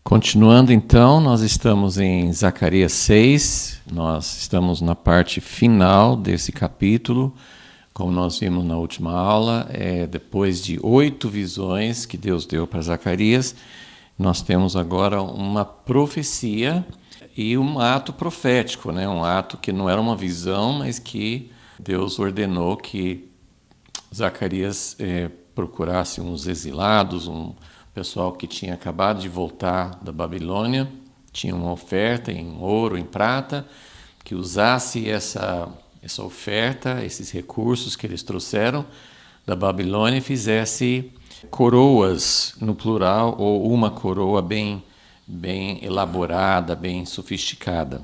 Continuando então, nós estamos em Zacarias 6, nós estamos na parte final desse capítulo, como nós vimos na última aula, depois de 8 visões que Deus deu para Zacarias, nós temos agora uma profecia e um ato profético, né? Um ato que não era uma visão, mas que Deus ordenou que Zacarias procurasse uns exilados, um pessoal que tinha acabado de voltar da Babilônia, tinha uma oferta em ouro, em prata, que usasse essa oferta, esses recursos que eles trouxeram da Babilônia e fizesse coroas, no plural, ou uma coroa bem elaborada, bem sofisticada,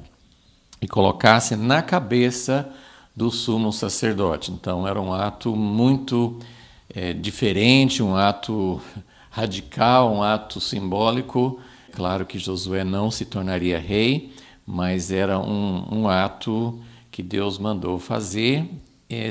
e colocasse na cabeça do sumo sacerdote. Então era um ato muito diferente, um ato radical, um ato simbólico. Claro que Josué não se tornaria rei, mas era um ato que Deus mandou fazer,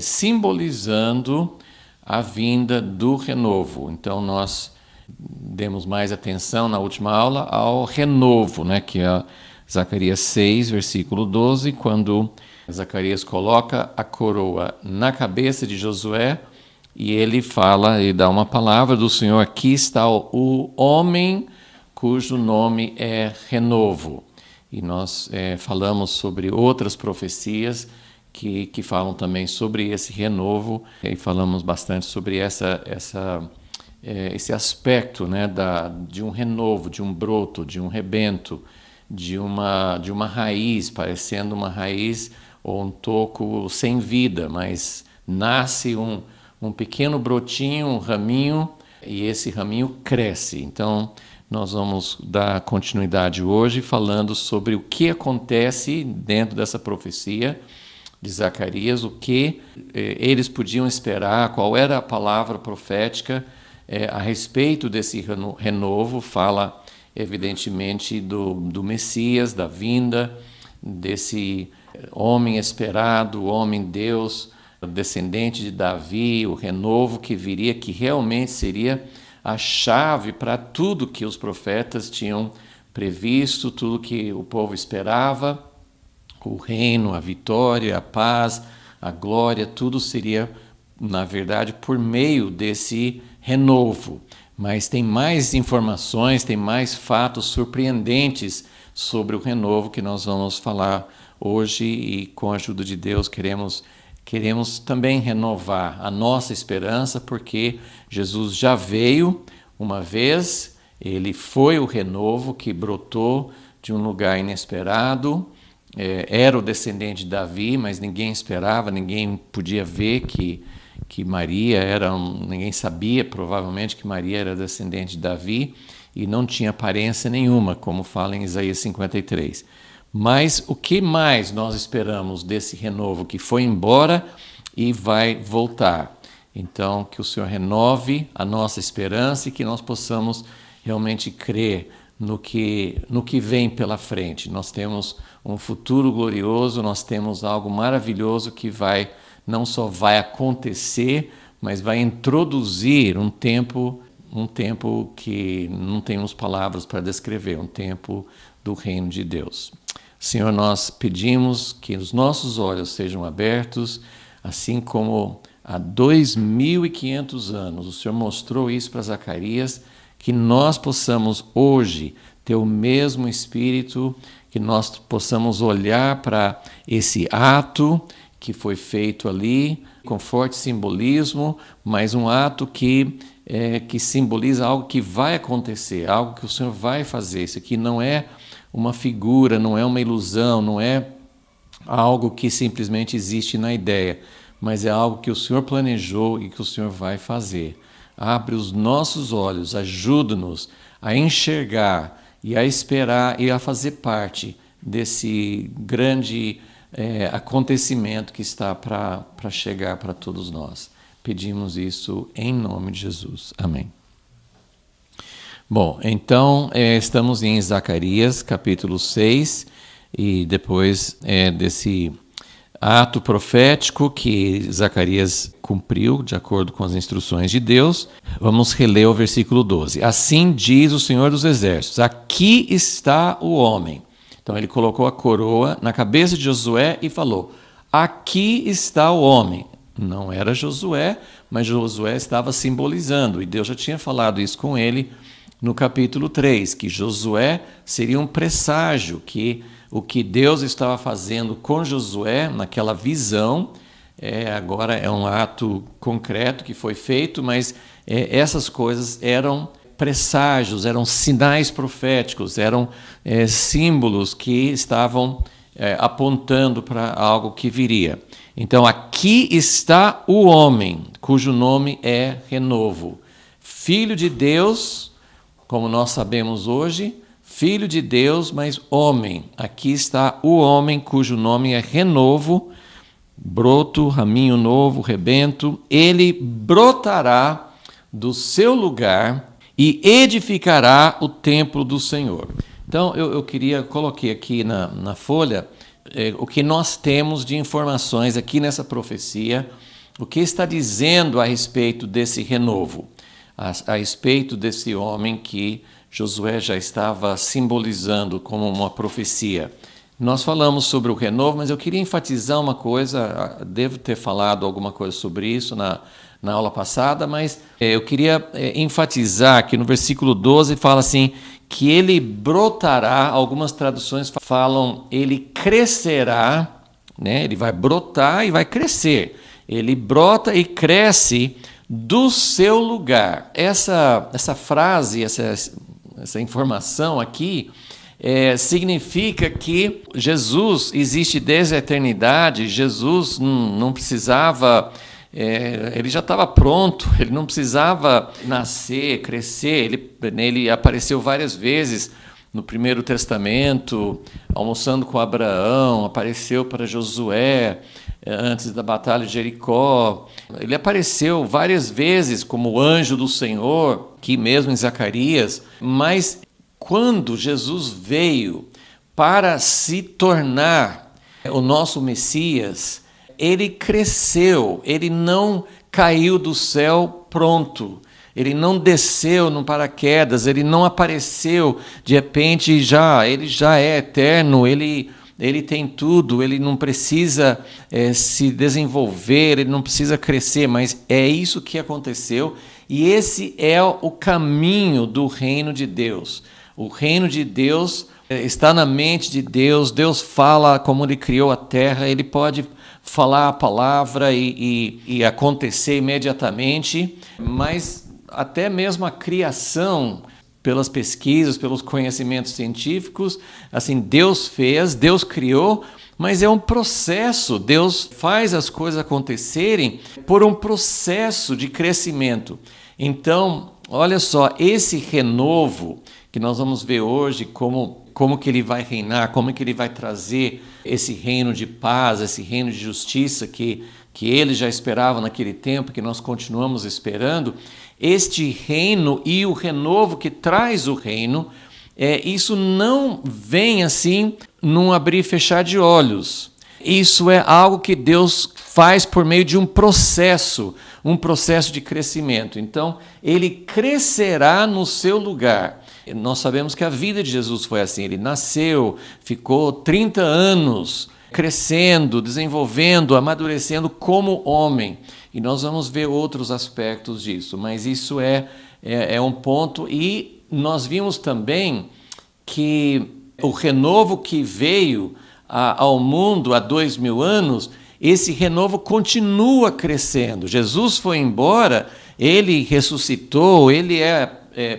simbolizando a vinda do renovo. Então nós demos mais atenção na última aula ao renovo, né, que é Zacarias 6, versículo 12, quando Zacarias coloca a coroa na cabeça de Josué, e ele fala e dá uma palavra do Senhor: aqui está o homem cujo nome é renovo. E nós falamos sobre outras profecias que falam também sobre esse renovo, e falamos bastante sobre esse aspecto, né, de um renovo, de um broto, de um rebento, de uma raiz, parecendo uma raiz ou um toco sem vida, mas nasce um pequeno brotinho, um raminho, e esse raminho cresce. Então, nós vamos dar continuidade hoje falando sobre o que acontece dentro dessa profecia de Zacarias, o que eles podiam esperar, qual era a palavra profética a respeito desse renovo. Fala, evidentemente, do Messias, da vinda, desse homem esperado, o homem-Deus, descendente de Davi, o renovo que viria, que realmente seria a chave para tudo que os profetas tinham previsto, tudo que o povo esperava, o reino, a vitória, a paz, a glória, tudo seria, na verdade, por meio desse renovo. Mas tem mais informações, tem mais fatos surpreendentes sobre o renovo que nós vamos falar hoje, e com a ajuda de Deus queremos também renovar a nossa esperança, porque Jesus já veio uma vez, ele foi o renovo que brotou de um lugar inesperado, era o descendente de Davi, mas ninguém esperava, ninguém podia ver que Maria ninguém sabia provavelmente que Maria era descendente de Davi, e não tinha aparência nenhuma, como fala em Isaías 53. Mas o que mais nós esperamos desse renovo que foi embora e vai voltar? Então, que o Senhor renove a nossa esperança e que nós possamos realmente crer no que vem pela frente. Nós temos um futuro glorioso, nós temos algo maravilhoso que não só vai acontecer, mas vai introduzir um tempo que não temos palavras para descrever, um tempo do reino de Deus. Senhor, nós pedimos que os nossos olhos sejam abertos, assim como há 2.500 anos o Senhor mostrou isso para Zacarias, que nós possamos hoje ter o mesmo espírito, que nós possamos olhar para esse ato que foi feito ali, com forte simbolismo, mas um ato que simboliza algo que vai acontecer, algo que o Senhor vai fazer. Isso aqui não é uma figura, não é uma ilusão, não é algo que simplesmente existe na ideia, mas é algo que o Senhor planejou e que o Senhor vai fazer. Abre os nossos olhos, ajuda-nos a enxergar e a esperar e a fazer parte desse grande acontecimento que está para chegar para todos nós. Pedimos isso em nome de Jesus. Amém. Bom, então estamos em Zacarias, capítulo 6, e depois desse ato profético que Zacarias cumpriu de acordo com as instruções de Deus. Vamos reler o versículo 12. Assim diz o Senhor dos Exércitos: aqui está o homem. Então ele colocou a coroa na cabeça de Josué e falou: aqui está o homem. Não era Josué, mas Josué estava simbolizando, e Deus já tinha falado isso com ele no capítulo 3, que Josué seria um presságio, que o que Deus estava fazendo com Josué naquela visão, agora é um ato concreto que foi feito, mas essas coisas eram presságios, eram sinais proféticos, eram símbolos que estavam apontando para algo que viria. Então, aqui está o homem, cujo nome é Renovo. Filho de Deus, como nós sabemos hoje, filho de Deus, mas homem. Aqui está o homem, cujo nome é Renovo, broto, raminho novo, rebento. Ele brotará do seu lugar e edificará o templo do Senhor. Então, coloquei aqui na folha o que nós temos de informações aqui nessa profecia, o que está dizendo a respeito desse renovo, a respeito desse homem que Josué já estava simbolizando como uma profecia. Nós falamos sobre o renovo, mas eu queria enfatizar uma coisa, devo ter falado alguma coisa sobre isso na aula passada, mas eu queria enfatizar que no versículo 12 fala assim, que ele brotará, algumas traduções falam ele crescerá, né? Ele vai brotar e vai crescer. Ele brota e cresce do seu lugar. Essa frase, essa informação aqui, significa que Jesus existe desde a eternidade, Jesus não precisava... ele já estava pronto, ele não precisava nascer, crescer, ele apareceu várias vezes no Primeiro Testamento, almoçando com Abraão, apareceu para Josué antes da Batalha de Jericó, ele apareceu várias vezes como anjo do Senhor, aqui mesmo em Zacarias, mas quando Jesus veio para se tornar o nosso Messias, ele cresceu, ele não caiu do céu pronto, ele não desceu no paraquedas, ele não apareceu de repente ele já é eterno, ele tem tudo, ele não precisa se desenvolver, ele não precisa crescer, mas é isso que aconteceu e esse é o caminho do reino de Deus. O reino de Deus está na mente de Deus, Deus fala como ele criou a terra, ele pode falar a palavra e acontecer imediatamente, mas até mesmo a criação, pelas pesquisas, pelos conhecimentos científicos, assim, Deus fez, Deus criou, mas é um processo, Deus faz as coisas acontecerem por um processo de crescimento. Então, olha só, esse renovo que nós vamos ver hoje, como que ele vai reinar, como que ele vai trazer esse reino de paz, esse reino de justiça que ele já esperava naquele tempo, que nós continuamos esperando, este reino e o renovo que traz o reino, isso não vem assim num abrir e fechar de olhos. Isso é algo que Deus faz por meio de um processo de crescimento. Então, ele crescerá no seu lugar. Nós sabemos que a vida de Jesus foi assim, ele nasceu, ficou 30 anos crescendo, desenvolvendo, amadurecendo como homem. E nós vamos ver outros aspectos disso, mas isso é um ponto. E nós vimos também que o renovo que veio ao mundo há 2000 anos, esse renovo continua crescendo. Jesus foi embora, ele ressuscitou, ele é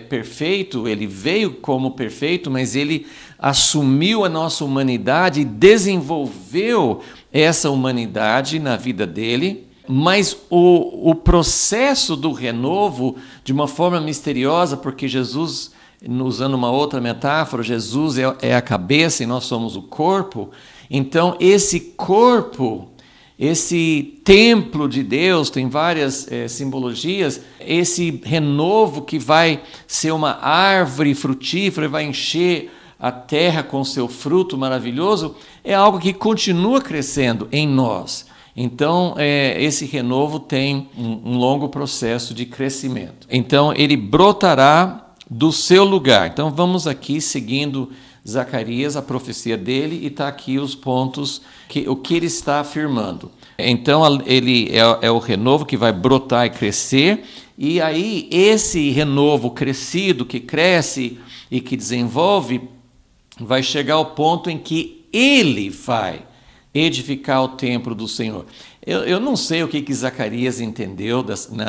perfeito, ele veio como perfeito, mas ele assumiu a nossa humanidade e desenvolveu essa humanidade na vida dele. Mas o processo do renovo, de uma forma misteriosa, porque Jesus, usando uma outra metáfora, Jesus é a cabeça e nós somos o corpo. Então, esse corpo, esse templo de Deus, tem várias simbologias, esse renovo que vai ser uma árvore frutífera, vai encher a terra com seu fruto maravilhoso, é algo que continua crescendo em nós. Então, esse renovo tem um longo processo de crescimento. Então, ele brotará do seu lugar. Então, vamos aqui seguindo Zacarias, a profecia dele, e está aqui os pontos, o que ele está afirmando. Então, ele é o renovo que vai brotar e crescer, e aí esse renovo crescido, que cresce e que desenvolve, vai chegar ao ponto em que ele vai edificar o templo do Senhor. Eu não sei o que Zacarias entendeu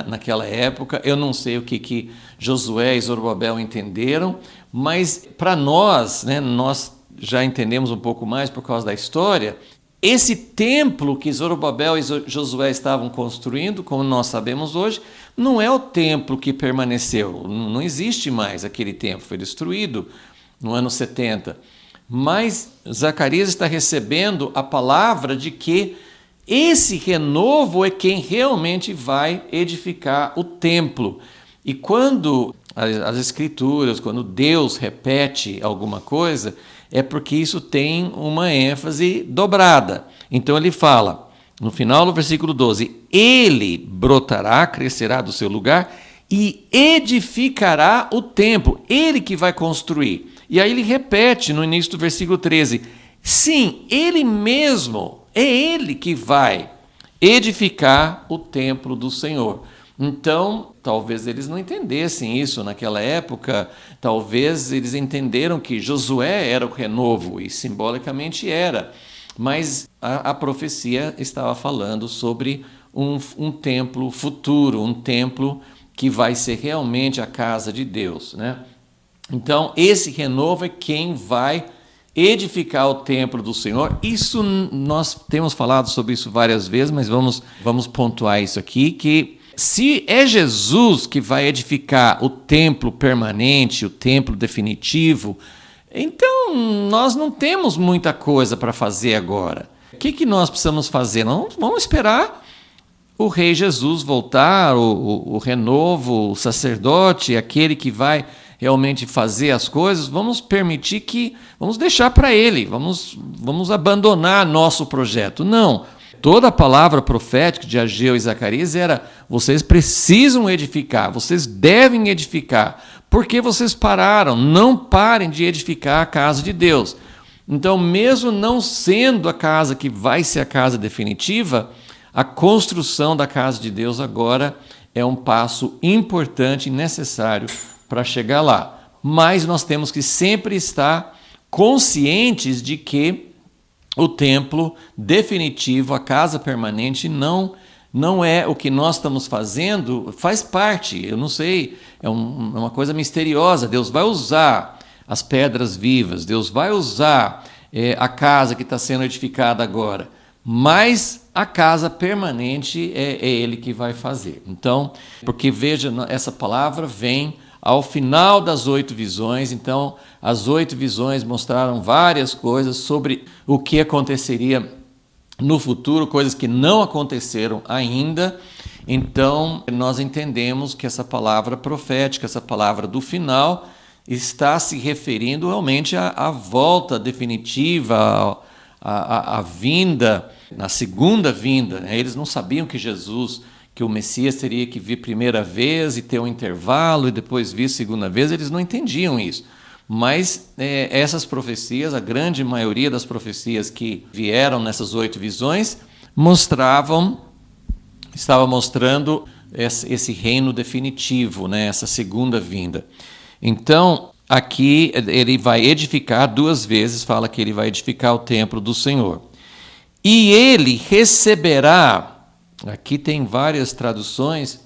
naquela época, eu não sei o que Josué e Zorobabel entenderam, mas para nós, né, nós já entendemos um pouco mais por causa da história. Esse templo que Zorobabel e Josué estavam construindo, como nós sabemos hoje, não é o templo que permaneceu, não existe mais aquele templo, foi destruído no ano 70. Mas Zacarias está recebendo a palavra de que esse renovo é quem realmente vai edificar o templo. E quando as Escrituras, quando Deus repete alguma coisa, é porque isso tem uma ênfase dobrada. Então ele fala, no final do versículo 12, ele brotará, crescerá do seu lugar e edificará o templo, ele que vai construir. E aí ele repete no início do versículo 13, sim, ele mesmo, é ele que vai edificar o templo do Senhor. Então, talvez eles não entendessem isso naquela época, talvez eles entenderam que Josué era o renovo, e simbolicamente era, mas a profecia estava falando sobre um templo futuro, um templo que vai ser realmente a casa de Deus, né? Então, esse renovo é quem vai edificar o templo do Senhor. Isso, nós temos falado sobre isso várias vezes, mas vamos pontuar isso aqui, que se é Jesus que vai edificar o templo permanente, o templo definitivo, então nós não temos muita coisa para fazer agora. O que nós precisamos fazer? Nós vamos esperar o Rei Jesus voltar, o renovo, o sacerdote, aquele que vai realmente fazer as coisas, vamos deixar para ele, vamos abandonar nosso projeto. Não, toda a palavra profética de Ageu e Zacarias era, vocês precisam edificar, vocês devem edificar, porque vocês pararam, não parem de edificar a casa de Deus. Então, mesmo não sendo a casa que vai ser a casa definitiva, a construção da casa de Deus agora é um passo importante e necessário para chegar lá. Mas nós temos que sempre estar conscientes de que o templo definitivo, a casa permanente, não é o que nós estamos fazendo, faz parte, eu não sei, é uma coisa misteriosa. Deus vai usar as pedras vivas, Deus vai usar a casa que está sendo edificada agora, mas a casa permanente é Ele que vai fazer. Então, porque veja, essa palavra vem ao final das 8 visões. Então, as 8 visões mostraram várias coisas sobre o que aconteceria no futuro, coisas que não aconteceram ainda. Então, nós entendemos que essa palavra profética, essa palavra do final, está se referindo realmente à volta definitiva, à vinda, na segunda vinda. Eles não sabiam que o Messias teria que vir primeira vez e ter um intervalo e depois vir segunda vez, eles não entendiam isso. Mas essas profecias, a grande maioria das profecias que vieram nessas 8 visões, estava mostrando esse reino definitivo, né? Essa segunda vinda. Então, aqui ele vai edificar 2 vezes, fala que ele vai edificar o templo do Senhor. E ele receberá. Aqui tem várias traduções,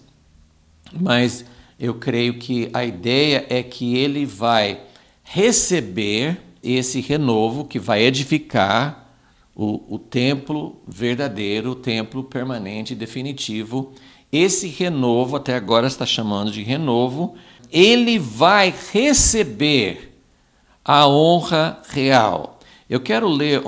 mas eu creio que a ideia é que ele vai receber esse renovo que vai edificar o templo verdadeiro, o templo permanente e definitivo. Esse renovo, até agora está chamando de renovo, ele vai receber a honra real. Eu quero ler,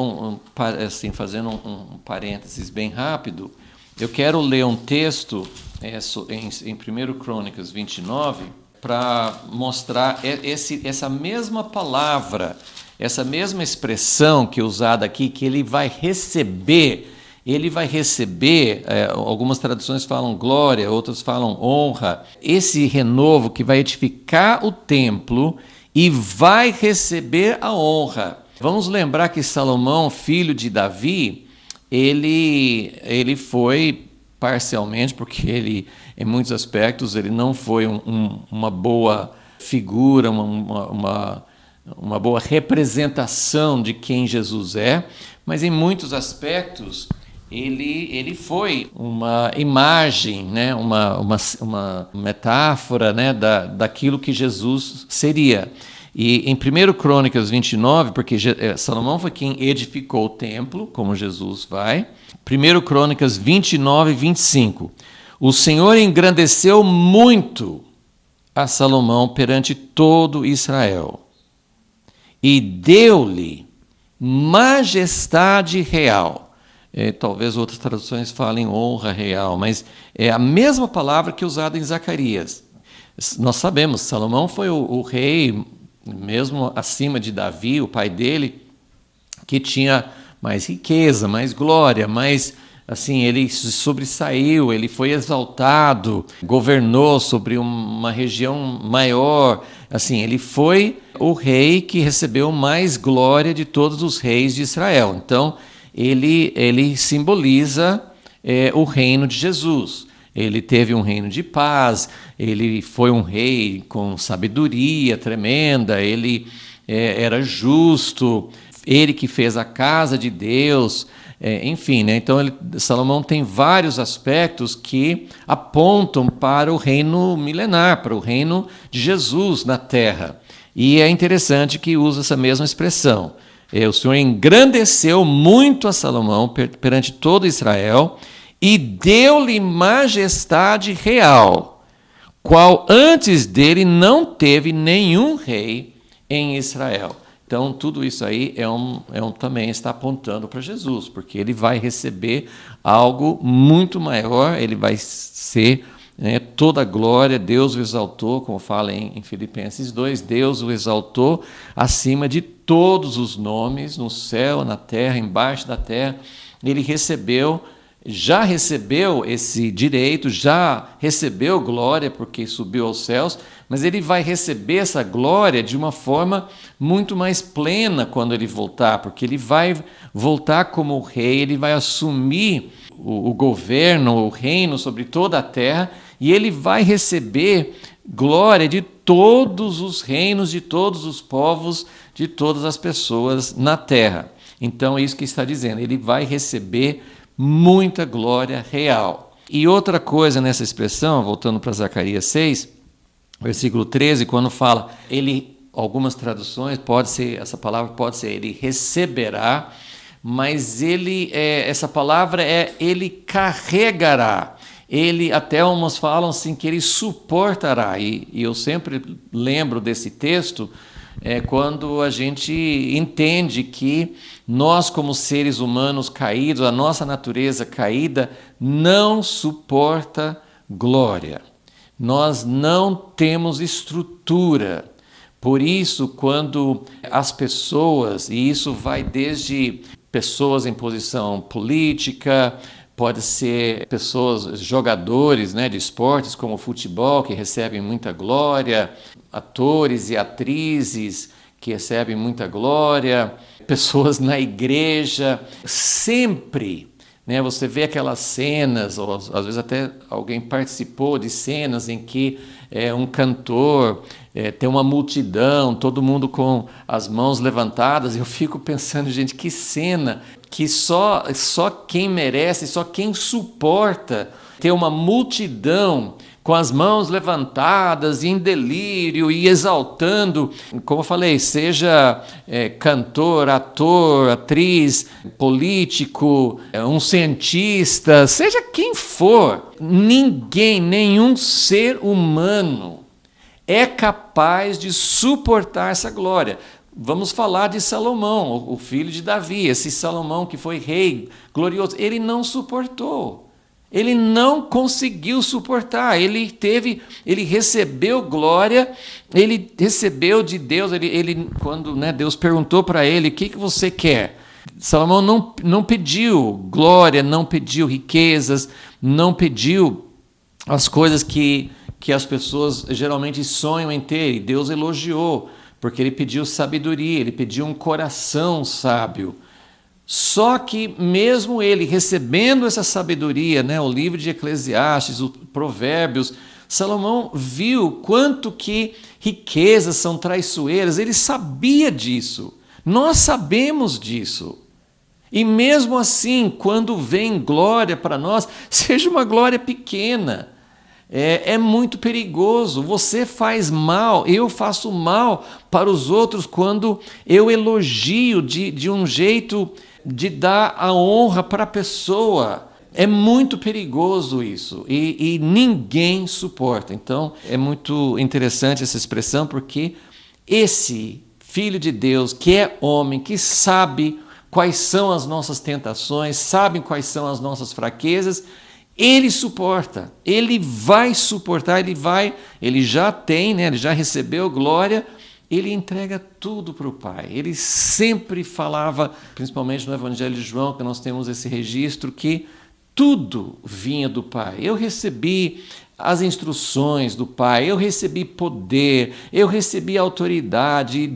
assim, fazendo um parênteses bem rápido, eu quero ler um texto em 1 Crônicas 29 para mostrar essa mesma palavra essa mesma expressão que é usada aqui, que ele vai receber, algumas traduções falam glória, outras falam honra. Esse renovo que vai edificar o templo e vai receber a honra. Vamos lembrar que Salomão, filho de Davi, ele foi parcialmente, porque ele, em muitos aspectos, ele não foi uma boa figura, uma boa representação de quem Jesus é, mas em muitos aspectos ele foi uma imagem, né? uma metáfora, né? daquilo que Jesus seria. E em 1 Crônicas 29, porque Salomão foi quem edificou o templo, como Jesus vai. 1 Crônicas 29 e 25. O Senhor engrandeceu muito a Salomão perante todo Israel e deu-lhe majestade real. Talvez outras traduções falem honra real, mas é a mesma palavra que é usada em Zacarias. Nós sabemos, Salomão foi o rei, mesmo acima de Davi, o pai dele, que tinha mais riqueza, mais glória, mais, assim, ele se sobressaiu, ele foi exaltado, governou sobre uma região maior, assim, ele foi o rei que recebeu mais glória de todos os reis de Israel. Então, ele simboliza o reino de Jesus. Ele teve um reino de paz, ele foi um rei com sabedoria tremenda, ele era justo, ele que fez a casa de Deus, enfim, né? Então Salomão tem vários aspectos que apontam para o reino milenar, para o reino de Jesus na terra. E é interessante que usa essa mesma expressão. O Senhor engrandeceu muito a Salomão perante todo Israel e deu-lhe majestade real, qual antes dele não teve nenhum rei em Israel. Então, tudo isso aí também está apontando para Jesus, porque ele vai receber algo muito maior, ele vai ser toda a glória, Deus o exaltou, como fala em Filipenses 2, Deus o exaltou acima de todos os nomes, no céu, na terra, embaixo da terra. Ele já recebeu esse direito, já recebeu glória, porque subiu aos céus, mas ele vai receber essa glória de uma forma muito mais plena quando ele voltar, porque ele vai voltar como rei, ele vai assumir o governo, o reino sobre toda a terra, e ele vai receber glória de todos os reinos, de todos os povos, de todas as pessoas na terra. Então é isso que está dizendo, ele vai receber muita glória real. E outra coisa nessa expressão, voltando para Zacarias 6, versículo 13, quando fala, algumas traduções, essa palavra pode ser, ele receberá, mas essa palavra ele carregará. Até umas falam assim que ele suportará, e eu sempre lembro desse texto, quando a gente entende que nós, como seres humanos caídos, a nossa natureza caída, não suporta glória. Nós não temos estrutura. Por isso, quando as pessoas, e isso vai desde pessoas em posição política, pode ser pessoas, jogadores de esportes como o futebol, que recebem muita glória, atores e atrizes que recebem muita glória, pessoas na igreja, sempre, você vê aquelas cenas, ou às vezes até alguém participou de cenas em que um cantor tem uma multidão, todo mundo com as mãos levantadas, e eu fico pensando, gente, que cena, que só quem merece, só quem suporta ter uma multidão com as mãos levantadas, em delírio e exaltando, como eu falei, seja cantor, ator, atriz, político, um cientista, seja quem for, nenhum ser humano é capaz de suportar essa glória. Vamos falar de Salomão, o filho de Davi, esse Salomão que foi rei glorioso, ele não suportou. Ele não conseguiu suportar. Ele recebeu glória, ele recebeu de Deus. Quando, né, Deus perguntou para ele: o que você quer? Salomão não pediu glória, não pediu riquezas, não pediu as coisas que as pessoas geralmente sonham em ter. E Deus elogiou, porque ele pediu sabedoria, ele pediu um coração sábio. Só que mesmo ele recebendo essa sabedoria, né, o livro de Eclesiastes, os Provérbios, Salomão viu quanto que riquezas são traiçoeiras. Ele sabia disso. Nós sabemos disso. E mesmo assim, quando vem glória para nós, seja uma glória pequena, é muito perigoso. Você faz mal, eu faço mal para os outros quando eu elogio de um jeito de dar a honra para a pessoa. É muito perigoso isso e ninguém suporta. Então, é muito interessante essa expressão, porque esse Filho de Deus, que é homem, que sabe quais são as nossas tentações, sabe quais são as nossas fraquezas, ele suporta, ele vai suportar, ele já tem, né, ele já recebeu glória, ele entrega tudo para o Pai. Ele sempre falava, principalmente no Evangelho de João, que nós temos esse registro, que tudo vinha do Pai. Eu recebi as instruções do Pai, eu recebi poder, eu recebi autoridade,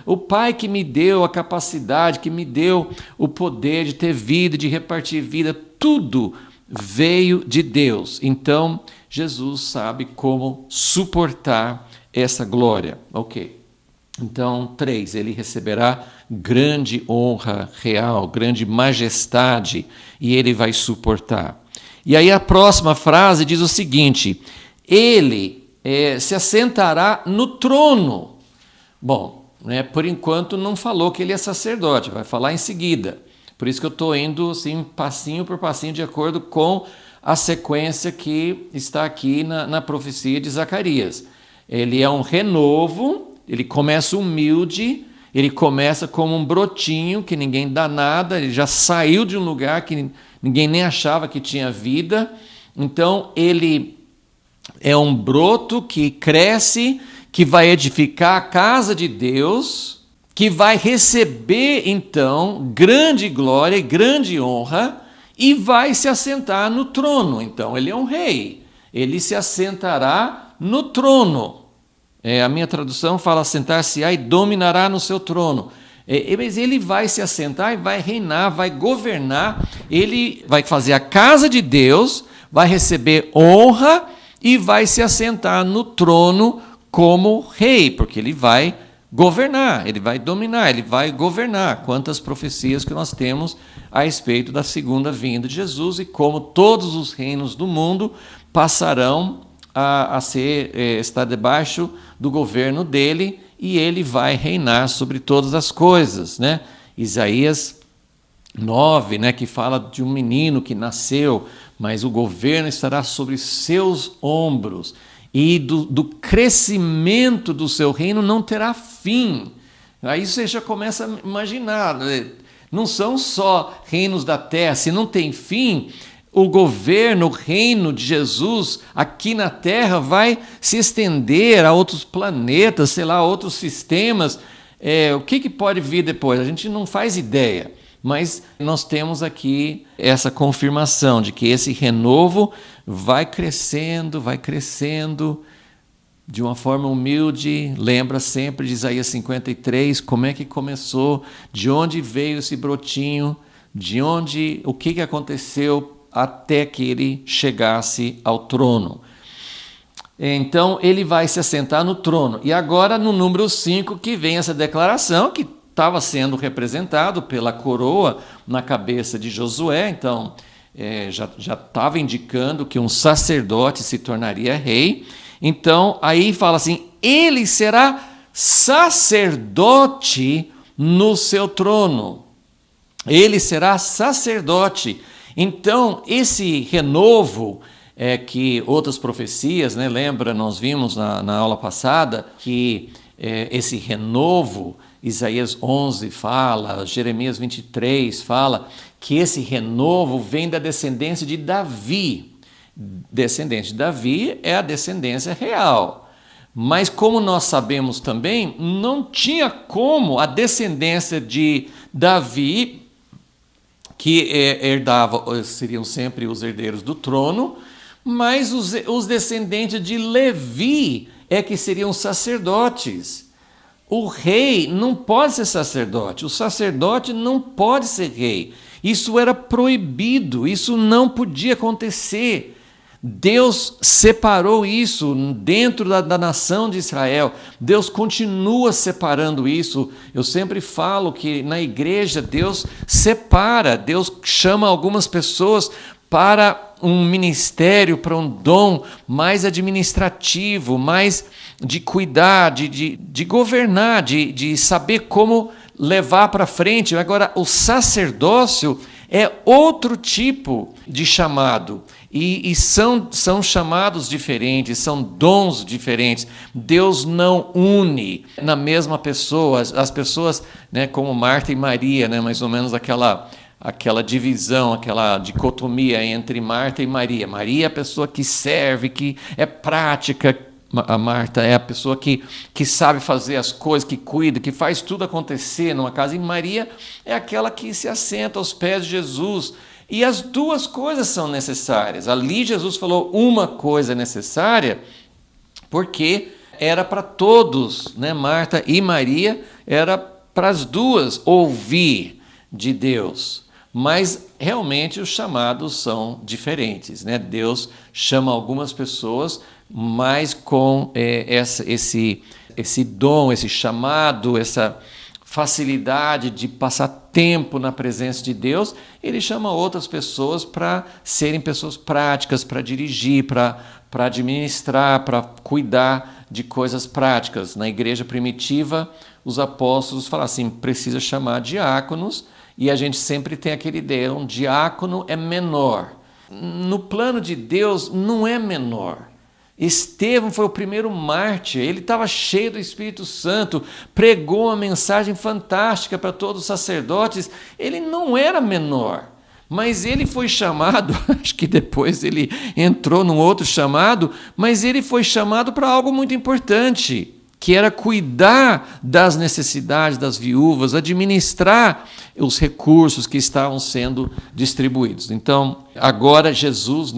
o Pai que me deu a capacidade, que me deu o poder de ter vida, de repartir vida, tudo veio de Deus. Então, Jesus sabe como suportar essa glória. Ok. Então, 3, ele receberá grande honra real, grande majestade, e ele vai suportar. E aí a próxima frase diz o seguinte: ele se assentará no trono. Bom, né, por enquanto não falou que ele é sacerdote, vai falar em seguida. Por isso que eu estou indo assim, passinho por passinho, de acordo com a sequência que está aqui na profecia de Zacarias. Ele é um renovo, ele começa humilde, ele começa como um brotinho que ninguém dá nada, ele já saiu de um lugar que ninguém nem achava que tinha vida. Então ele é um broto que cresce, que vai edificar a casa de Deus, que vai receber então grande glória e grande honra e vai se assentar no trono. Então ele é um rei, ele se assentará no trono. A minha tradução fala: assentar-se-á e dominará no seu trono. Mas ele vai se assentar e vai reinar, vai governar, ele vai fazer a casa de Deus, vai receber honra e vai se assentar no trono como rei, porque ele vai governar, ele vai dominar, ele vai governar. Quantas profecias que nós temos a respeito da segunda vinda de Jesus e como todos os reinos do mundo passarão a estar debaixo do governo dele, e ele vai reinar sobre todas as coisas, né? Isaías 9, né, que fala de um menino que nasceu, mas o governo estará sobre seus ombros, e do crescimento do seu reino não terá fim. Aí você já começa a imaginar, né? Não são só reinos da terra, se não tem fim, o governo, o reino de Jesus aqui na Terra vai se estender a outros planetas, sei lá, a outros sistemas. O que pode vir depois? A gente não faz ideia, mas nós temos aqui essa confirmação de que esse renovo vai crescendo de uma forma humilde. Lembra sempre de Isaías 53, como é que começou, de onde veio esse brotinho, o que aconteceu até que ele chegasse ao trono. Então, ele vai se assentar no trono. E agora, no número 5, que vem essa declaração, que estava sendo representado pela coroa na cabeça de Josué. Então, já estava indicando que um sacerdote se tornaria rei. Então, aí fala assim: ele será sacerdote no seu trono. Ele será sacerdote. Então, esse renovo que outras profecias, né, lembra, nós vimos na aula passada que esse renovo, Isaías 11 fala, Jeremias 23 fala, que esse renovo vem da descendência de Davi. Descendente de Davi é a descendência real. Mas como nós sabemos também, não tinha como a descendência de Davi, que herdava, seriam sempre os herdeiros do trono, mas os descendentes de Levi é que seriam sacerdotes. O rei não pode ser sacerdote, o sacerdote não pode ser rei. Isso era proibido, isso não podia acontecer. Deus separou isso dentro da nação de Israel. Deus continua separando isso. Eu sempre falo que na igreja Deus separa, Deus chama algumas pessoas para um ministério, para um dom mais administrativo, mais de cuidar, de governar, de saber como levar para frente. Agora, o sacerdócio é outro tipo de chamado. E são chamados diferentes, são dons diferentes. Deus não une na mesma pessoa as pessoas, né, como Marta e Maria, né, mais ou menos aquela divisão, aquela dicotomia entre Marta e Maria. Maria é a pessoa que serve, que é prática. A Marta é a pessoa que sabe fazer as coisas, que cuida, que faz tudo acontecer numa casa. E Maria é aquela que se assenta aos pés de Jesus. E as duas coisas são necessárias. Ali Jesus falou uma coisa necessária, porque era para todos, né? Marta e Maria, era para as duas ouvir de Deus. Mas realmente os chamados são diferentes, né? Deus chama algumas pessoas, mas com esse dom, esse chamado, essa facilidade de passar tempo na presença de Deus, ele chama outras pessoas para serem pessoas práticas, para dirigir, para administrar, para cuidar de coisas práticas. Na igreja primitiva, os apóstolos falaram assim, precisa chamar diáconos, e a gente sempre tem aquela ideia, um diácono é menor. No plano de Deus, não é menor. Estevão foi o primeiro mártir, ele estava cheio do Espírito Santo, pregou uma mensagem fantástica para todos os sacerdotes, ele não era menor, mas ele foi chamado, acho que depois ele entrou num outro chamado, mas ele foi chamado para algo muito importante, que era cuidar das necessidades das viúvas, administrar os recursos que estavam sendo distribuídos. Então, agora Jesus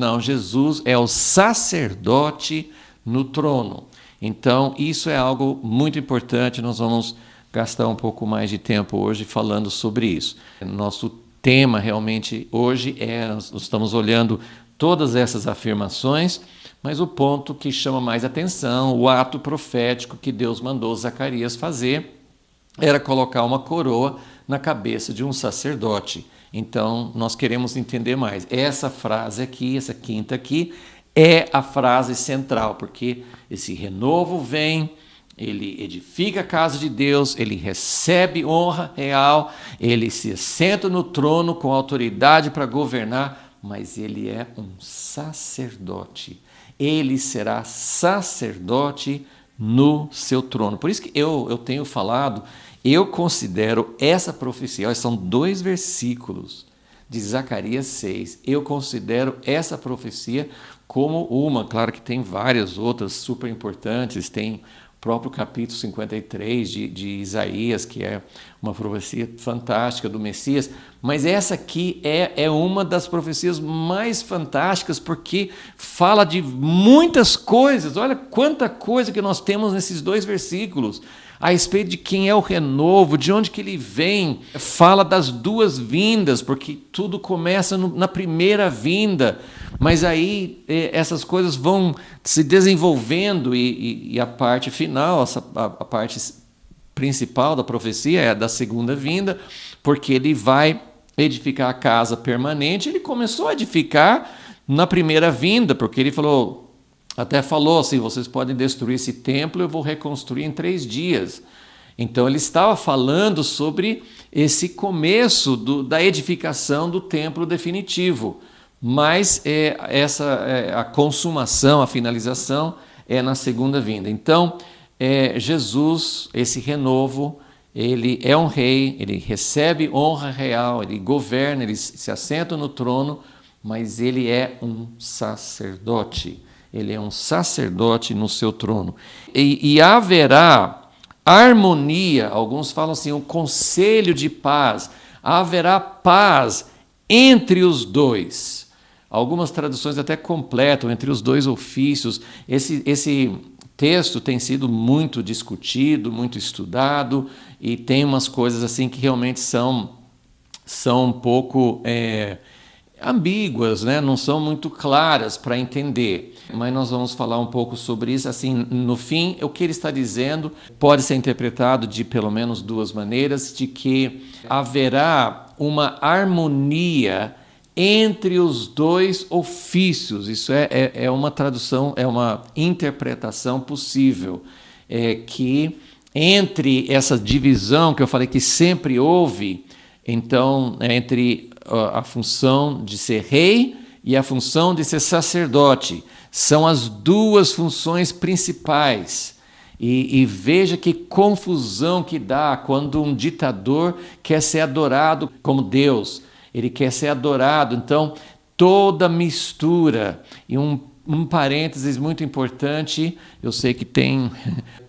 é o sacerdote no trono. Então, isso é algo muito importante, nós vamos gastar um pouco mais de tempo hoje falando sobre isso. Nosso tema realmente hoje nós estamos olhando todas essas afirmações, mas o ponto que chama mais atenção, o ato profético que Deus mandou Zacarias fazer, era colocar uma coroa na cabeça de um sacerdote. Então, nós queremos entender mais. Essa frase aqui, essa quinta aqui, é a frase central, porque esse renovo vem, ele edifica a casa de Deus, ele recebe honra real, ele se assenta no trono com autoridade para governar, mas ele é um sacerdote. Ele será sacerdote no seu trono. Por isso que eu tenho falado, eu considero essa profecia, são 2 versículos de Zacarias 6, eu considero essa profecia como uma, claro que tem várias outras super importantes, tem o próprio capítulo 53 de Isaías, que é uma profecia fantástica do Messias, mas essa aqui é uma das profecias mais fantásticas, porque fala de muitas coisas. Olha quanta coisa que nós temos nesses 2 versículos, a respeito de quem é o renovo, de onde que ele vem, fala das 2 vindas, porque tudo começa na primeira vinda, mas aí essas coisas vão se desenvolvendo e a parte final, a parte principal da profecia é a da segunda vinda, porque ele vai edificar a casa permanente. Ele começou a edificar na primeira vinda, porque ele até falou assim, vocês podem destruir esse templo, eu vou reconstruir em 3 dias. Então ele estava falando sobre esse começo da edificação do templo definitivo, mas a consumação, a finalização é na segunda vinda. Então, Jesus, esse renovo, ele é um rei, ele recebe honra real, ele governa, ele se assenta no trono, mas ele é um sacerdote. Ele é um sacerdote no seu trono. E haverá harmonia, alguns falam assim, um conselho de paz. Haverá paz entre os dois. Algumas traduções até completam, entre os dois ofícios. Esse texto tem sido muito discutido, muito estudado, e tem umas coisas assim que realmente são um pouco ambíguas, né? Não são muito claras para entender. Mas nós vamos falar um pouco sobre isso. Assim, no fim, o que ele está dizendo pode ser interpretado de pelo menos duas maneiras, de que haverá uma harmonia entre os dois ofícios. Isso é uma tradução, é uma interpretação possível, que entre essa divisão que eu falei que sempre houve, então, entre a função de ser rei e a função de ser sacerdote, são as duas funções principais. E veja que confusão que dá quando um ditador quer ser adorado como Deus. Ele quer ser adorado. Então, toda mistura. E um parênteses muito importante, eu sei que tem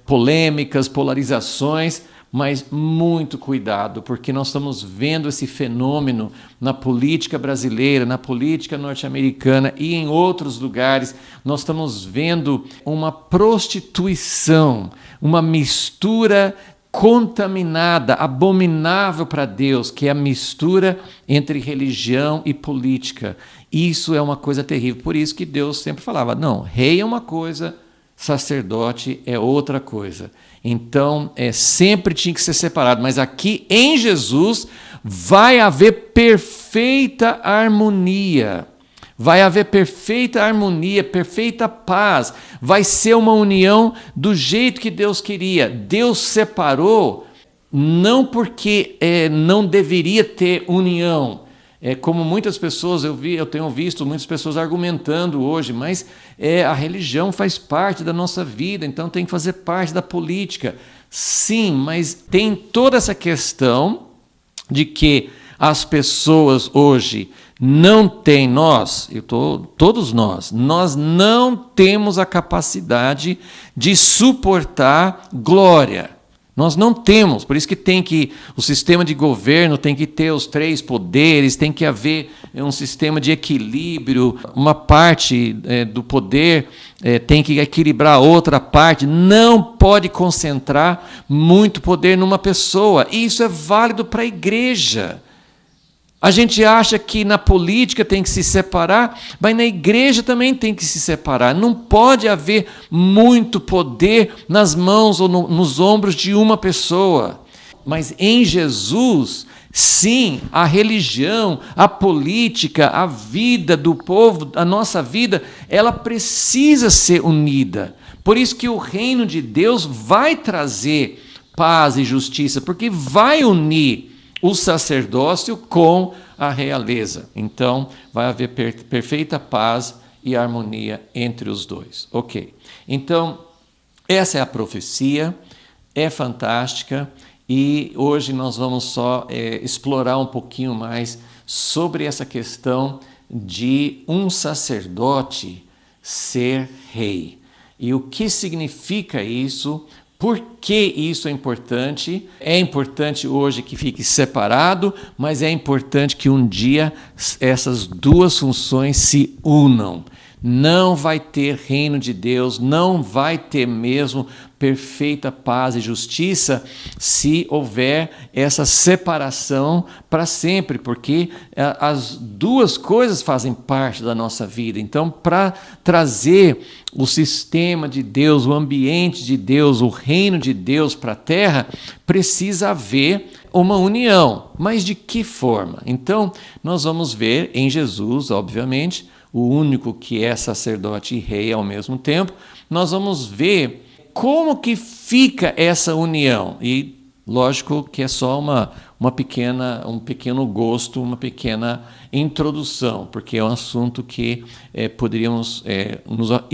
polêmicas, polarizações, mas muito cuidado, porque nós estamos vendo esse fenômeno na política brasileira, na política norte-americana e em outros lugares. Nós estamos vendo uma prostituição, uma mistura contaminada, abominável para Deus, que é a mistura entre religião e política. Isso é uma coisa terrível. Por isso que Deus sempre falava, não, rei é uma coisa, sacerdote é outra coisa. Então, sempre tinha que ser separado. Mas aqui, em Jesus, vai haver perfeita harmonia. Vai haver perfeita harmonia, perfeita paz. Vai ser uma união do jeito que Deus queria. Deus separou, não porque não deveria ter união. Como muitas pessoas, eu tenho visto muitas pessoas argumentando hoje, mas a religião faz parte da nossa vida, então tem que fazer parte da política. Sim, mas tem toda essa questão de que as pessoas hoje não têm, todos nós não temos a capacidade de suportar glória. Nós não temos, por isso que o sistema de governo tem que ter os três poderes, tem que haver um sistema de equilíbrio, uma parte do poder tem que equilibrar a outra parte, não pode concentrar muito poder numa pessoa. E isso é válido para a igreja. A gente acha que na política tem que se separar, mas na igreja também tem que se separar. Não pode haver muito poder nas mãos ou nos ombros de uma pessoa. Mas em Jesus, sim, a religião, a política, a vida do povo, a nossa vida, ela precisa ser unida. Por isso que o reino de Deus vai trazer paz e justiça, porque vai unir o sacerdócio com a realeza. Então, vai haver perfeita paz e harmonia entre os dois. Ok. Então, essa é a profecia, é fantástica, e hoje nós vamos só explorar um pouquinho mais sobre essa questão de um sacerdote ser rei. E o que significa isso? Por que isso é importante? É importante hoje que fique separado, mas é importante que um dia essas duas funções se unam. Não vai ter reino de Deus, não vai ter mesmo perfeita paz e justiça se houver essa separação para sempre, porque as duas coisas fazem parte da nossa vida. Então, para trazer o sistema de Deus, o ambiente de Deus, o reino de Deus para a terra, precisa haver uma união. Mas de que forma? Então, nós vamos ver em Jesus, obviamente, o único que é sacerdote e rei ao mesmo tempo, nós vamos ver como que fica essa união. E lógico que é só um pequeno gosto, uma pequena introdução, porque é um assunto que poderíamos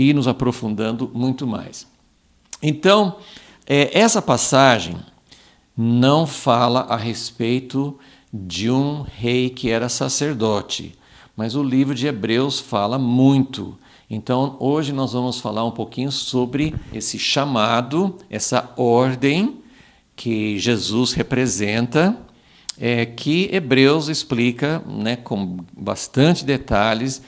nos aprofundando muito mais. Então, Essa passagem não fala a respeito de um rei que era sacerdote, mas o livro de Hebreus fala muito. Então, hoje nós vamos falar um pouquinho sobre esse chamado, essa ordem que Jesus representa, que Hebreus explica, né, com bastante detalhes,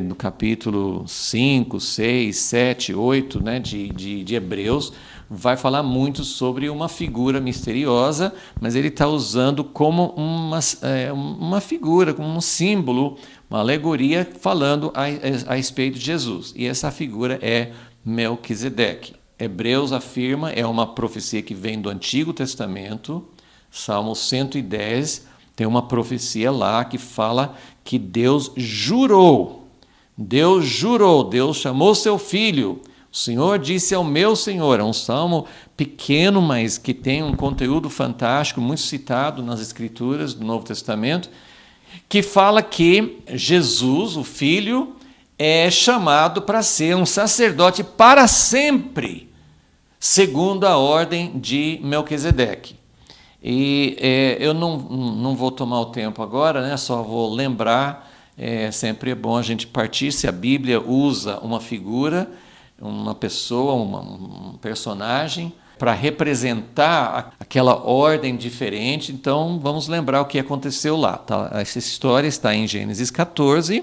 no capítulo 5, 6, 7, 8, né, de Hebreus, vai falar muito sobre uma figura misteriosa, mas ele está usando como uma figura, como um símbolo, uma alegoria, falando a respeito de Jesus. E essa figura é Melquisedeque. Hebreus afirma, é uma profecia que vem do Antigo Testamento, Salmo 110, tem uma profecia lá que fala que Deus jurou, Deus chamou seu filho, o Senhor disse ao meu Senhor. É um salmo pequeno, mas que tem um conteúdo fantástico, muito citado nas Escrituras do Novo Testamento, que fala que Jesus, o Filho, é chamado para ser um sacerdote para sempre, segundo a ordem de Melquisedeque. E eu não vou tomar o tempo agora, né? Só vou lembrar, sempre é bom a gente partir, se a Bíblia usa uma figura, uma pessoa, um personagem, para representar aquela ordem diferente, então vamos lembrar o que aconteceu lá. Tá? Essa história está em Gênesis 14.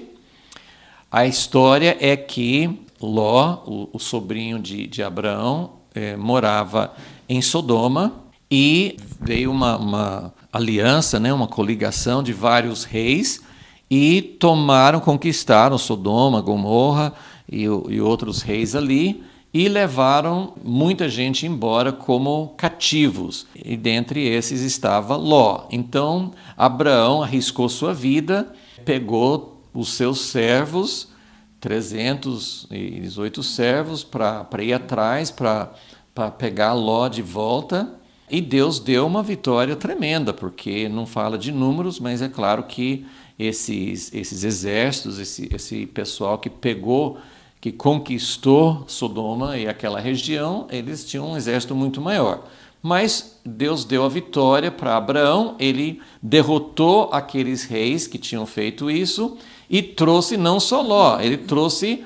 A história é que Ló, o sobrinho de Abraão, morava em Sodoma, e veio uma aliança, né, uma coligação de vários reis, e conquistaram Sodoma, Gomorra e outros reis ali, e levaram muita gente embora como cativos. E dentre esses estava Ló. Então Abraão arriscou sua vida, pegou os seus servos, 318 servos, para ir atrás, para pegar Ló de volta. E Deus deu uma vitória tremenda, porque não fala de números, mas é claro que esses exércitos, esse pessoal que conquistou Sodoma e aquela região, eles tinham um exército muito maior. Mas Deus deu a vitória para Abraão, ele derrotou aqueles reis que tinham feito isso e trouxe não só Ló, ele trouxe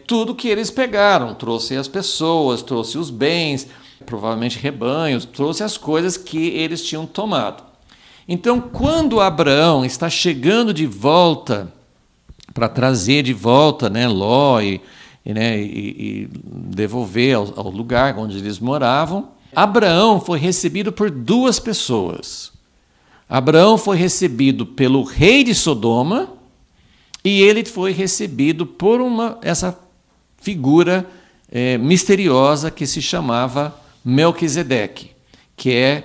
tudo que eles pegaram, trouxe as pessoas, trouxe os bens, provavelmente rebanhos, trouxe as coisas que eles tinham tomado. Então, quando Abraão está chegando de volta, para trazer de volta, né, Ló e devolver ao lugar onde eles moravam, Abraão foi recebido por duas pessoas. Abraão foi recebido pelo rei de Sodoma e ele foi recebido por essa figura misteriosa que se chamava Melquisedeque, que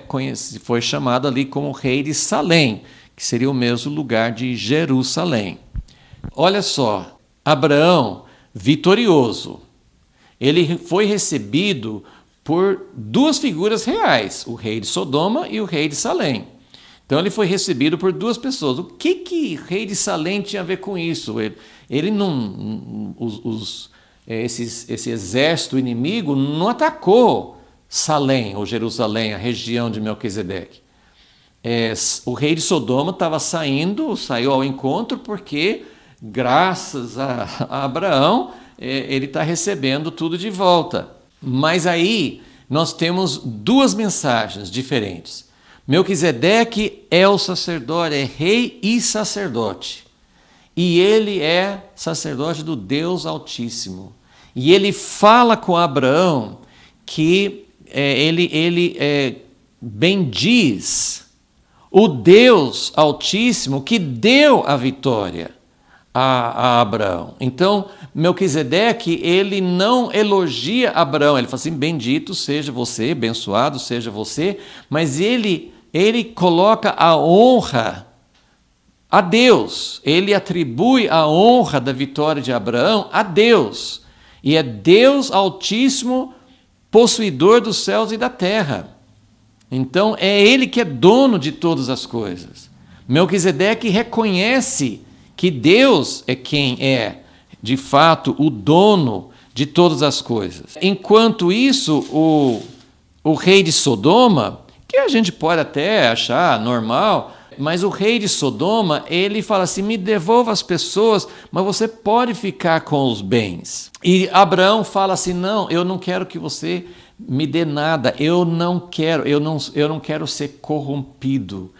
foi chamado ali como rei de Salém, que seria o mesmo lugar de Jerusalém. Olha só, Abraão, vitorioso, ele foi recebido por duas figuras reais, o rei de Sodoma e o rei de Salém. Então ele foi recebido por duas pessoas. O que o rei de Salém tinha a ver com isso? Ele não, esse exército inimigo não atacou Salém ou Jerusalém, a região de Melquisedeque. O rei de Sodoma saiu ao encontro porque, graças a Abraão, ele está recebendo tudo de volta. Mas aí nós temos duas mensagens diferentes. Melquisedeque é o sacerdote, é rei e sacerdote. E ele é sacerdote do Deus Altíssimo. E ele fala com Abraão que ele bendiz o Deus Altíssimo que deu a vitória a Abraão. Então, Melquisedeque, ele não elogia Abraão, ele fala assim, bendito seja você, abençoado seja você, mas ele coloca a honra a Deus, ele atribui a honra da vitória de Abraão a Deus, e é Deus Altíssimo, possuidor dos céus e da terra. Então, é ele que é dono de todas as coisas. Melquisedeque reconhece que Deus é quem é, de fato, o dono de todas as coisas. Enquanto isso, O rei de Sodoma, que a gente pode até achar normal, mas o rei de Sodoma, ele fala assim, me devolva as pessoas, mas você pode ficar com os bens. E Abraão fala assim, não, eu não quero que você me dê nada, eu não quero ser corrompido.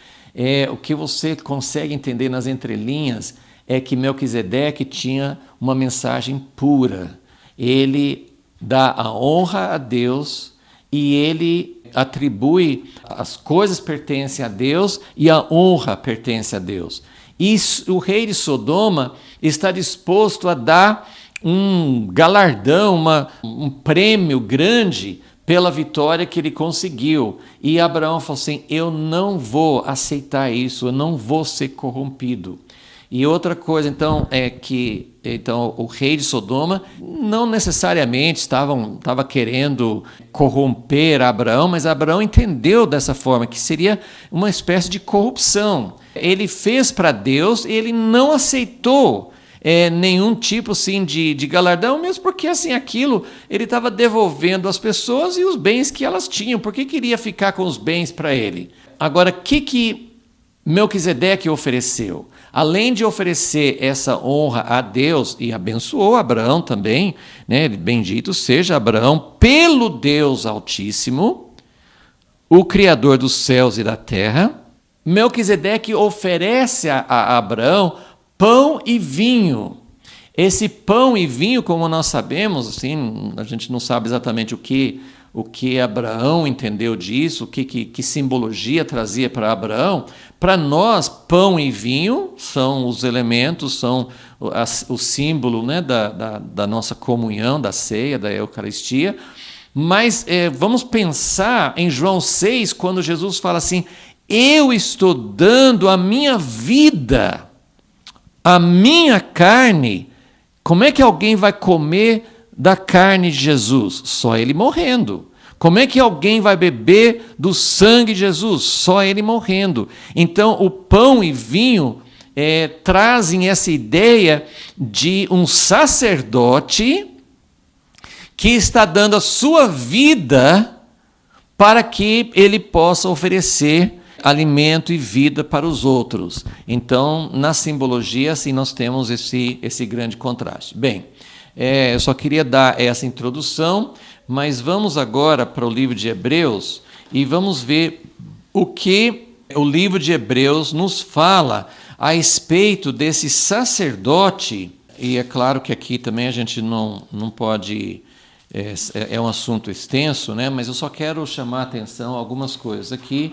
O que você consegue entender nas entrelinhas é que Melquisedeque tinha uma mensagem pura. Ele dá a honra a Deus e ele atribui as coisas pertencem a Deus e a honra pertence a Deus. E o rei de Sodoma está disposto a dar um galardão, um prêmio grande pela vitória que ele conseguiu. E Abraão falou assim, eu não vou aceitar isso, eu não vou ser corrompido. E outra coisa, então, é que o rei de Sodoma não necessariamente estava querendo corromper Abraão, mas Abraão entendeu dessa forma, que seria uma espécie de corrupção. Ele fez para Deus e ele não aceitou nenhum tipo assim, de galardão, mesmo porque assim, aquilo ele estava devolvendo às pessoas e os bens que elas tinham, porque queria ficar com os bens para ele. Agora, o que Melquisedeque ofereceu? Além de oferecer essa honra a Deus, e abençoou Abraão também, né? Bendito seja Abraão pelo Deus Altíssimo, o Criador dos céus e da terra. Melquisedeque oferece a Abraão pão e vinho. Esse pão e vinho, como nós sabemos, assim, a gente não sabe exatamente o que Abraão entendeu disso, que simbologia trazia para Abraão. Para nós, pão e vinho são os elementos, são o símbolo, né, da nossa comunhão, da ceia, da Eucaristia. Mas vamos pensar em João 6, quando Jesus fala assim, eu estou dando a minha vida, a minha carne. Como é que alguém vai comer da carne de Jesus? Só ele morrendo. Como é que alguém vai beber do sangue de Jesus? Só ele morrendo. Então, o pão e vinho trazem essa ideia de um sacerdote que está dando a sua vida para que ele possa oferecer alimento e vida para os outros. Então, na simbologia, assim, nós temos esse grande contraste. Bem, eu só queria dar essa introdução, mas vamos agora para o livro de Hebreus e vamos ver o que o livro de Hebreus nos fala a respeito desse sacerdote. E é claro que aqui também a gente não pode... É um assunto extenso, né? Mas eu só quero chamar a atenção a algumas coisas aqui.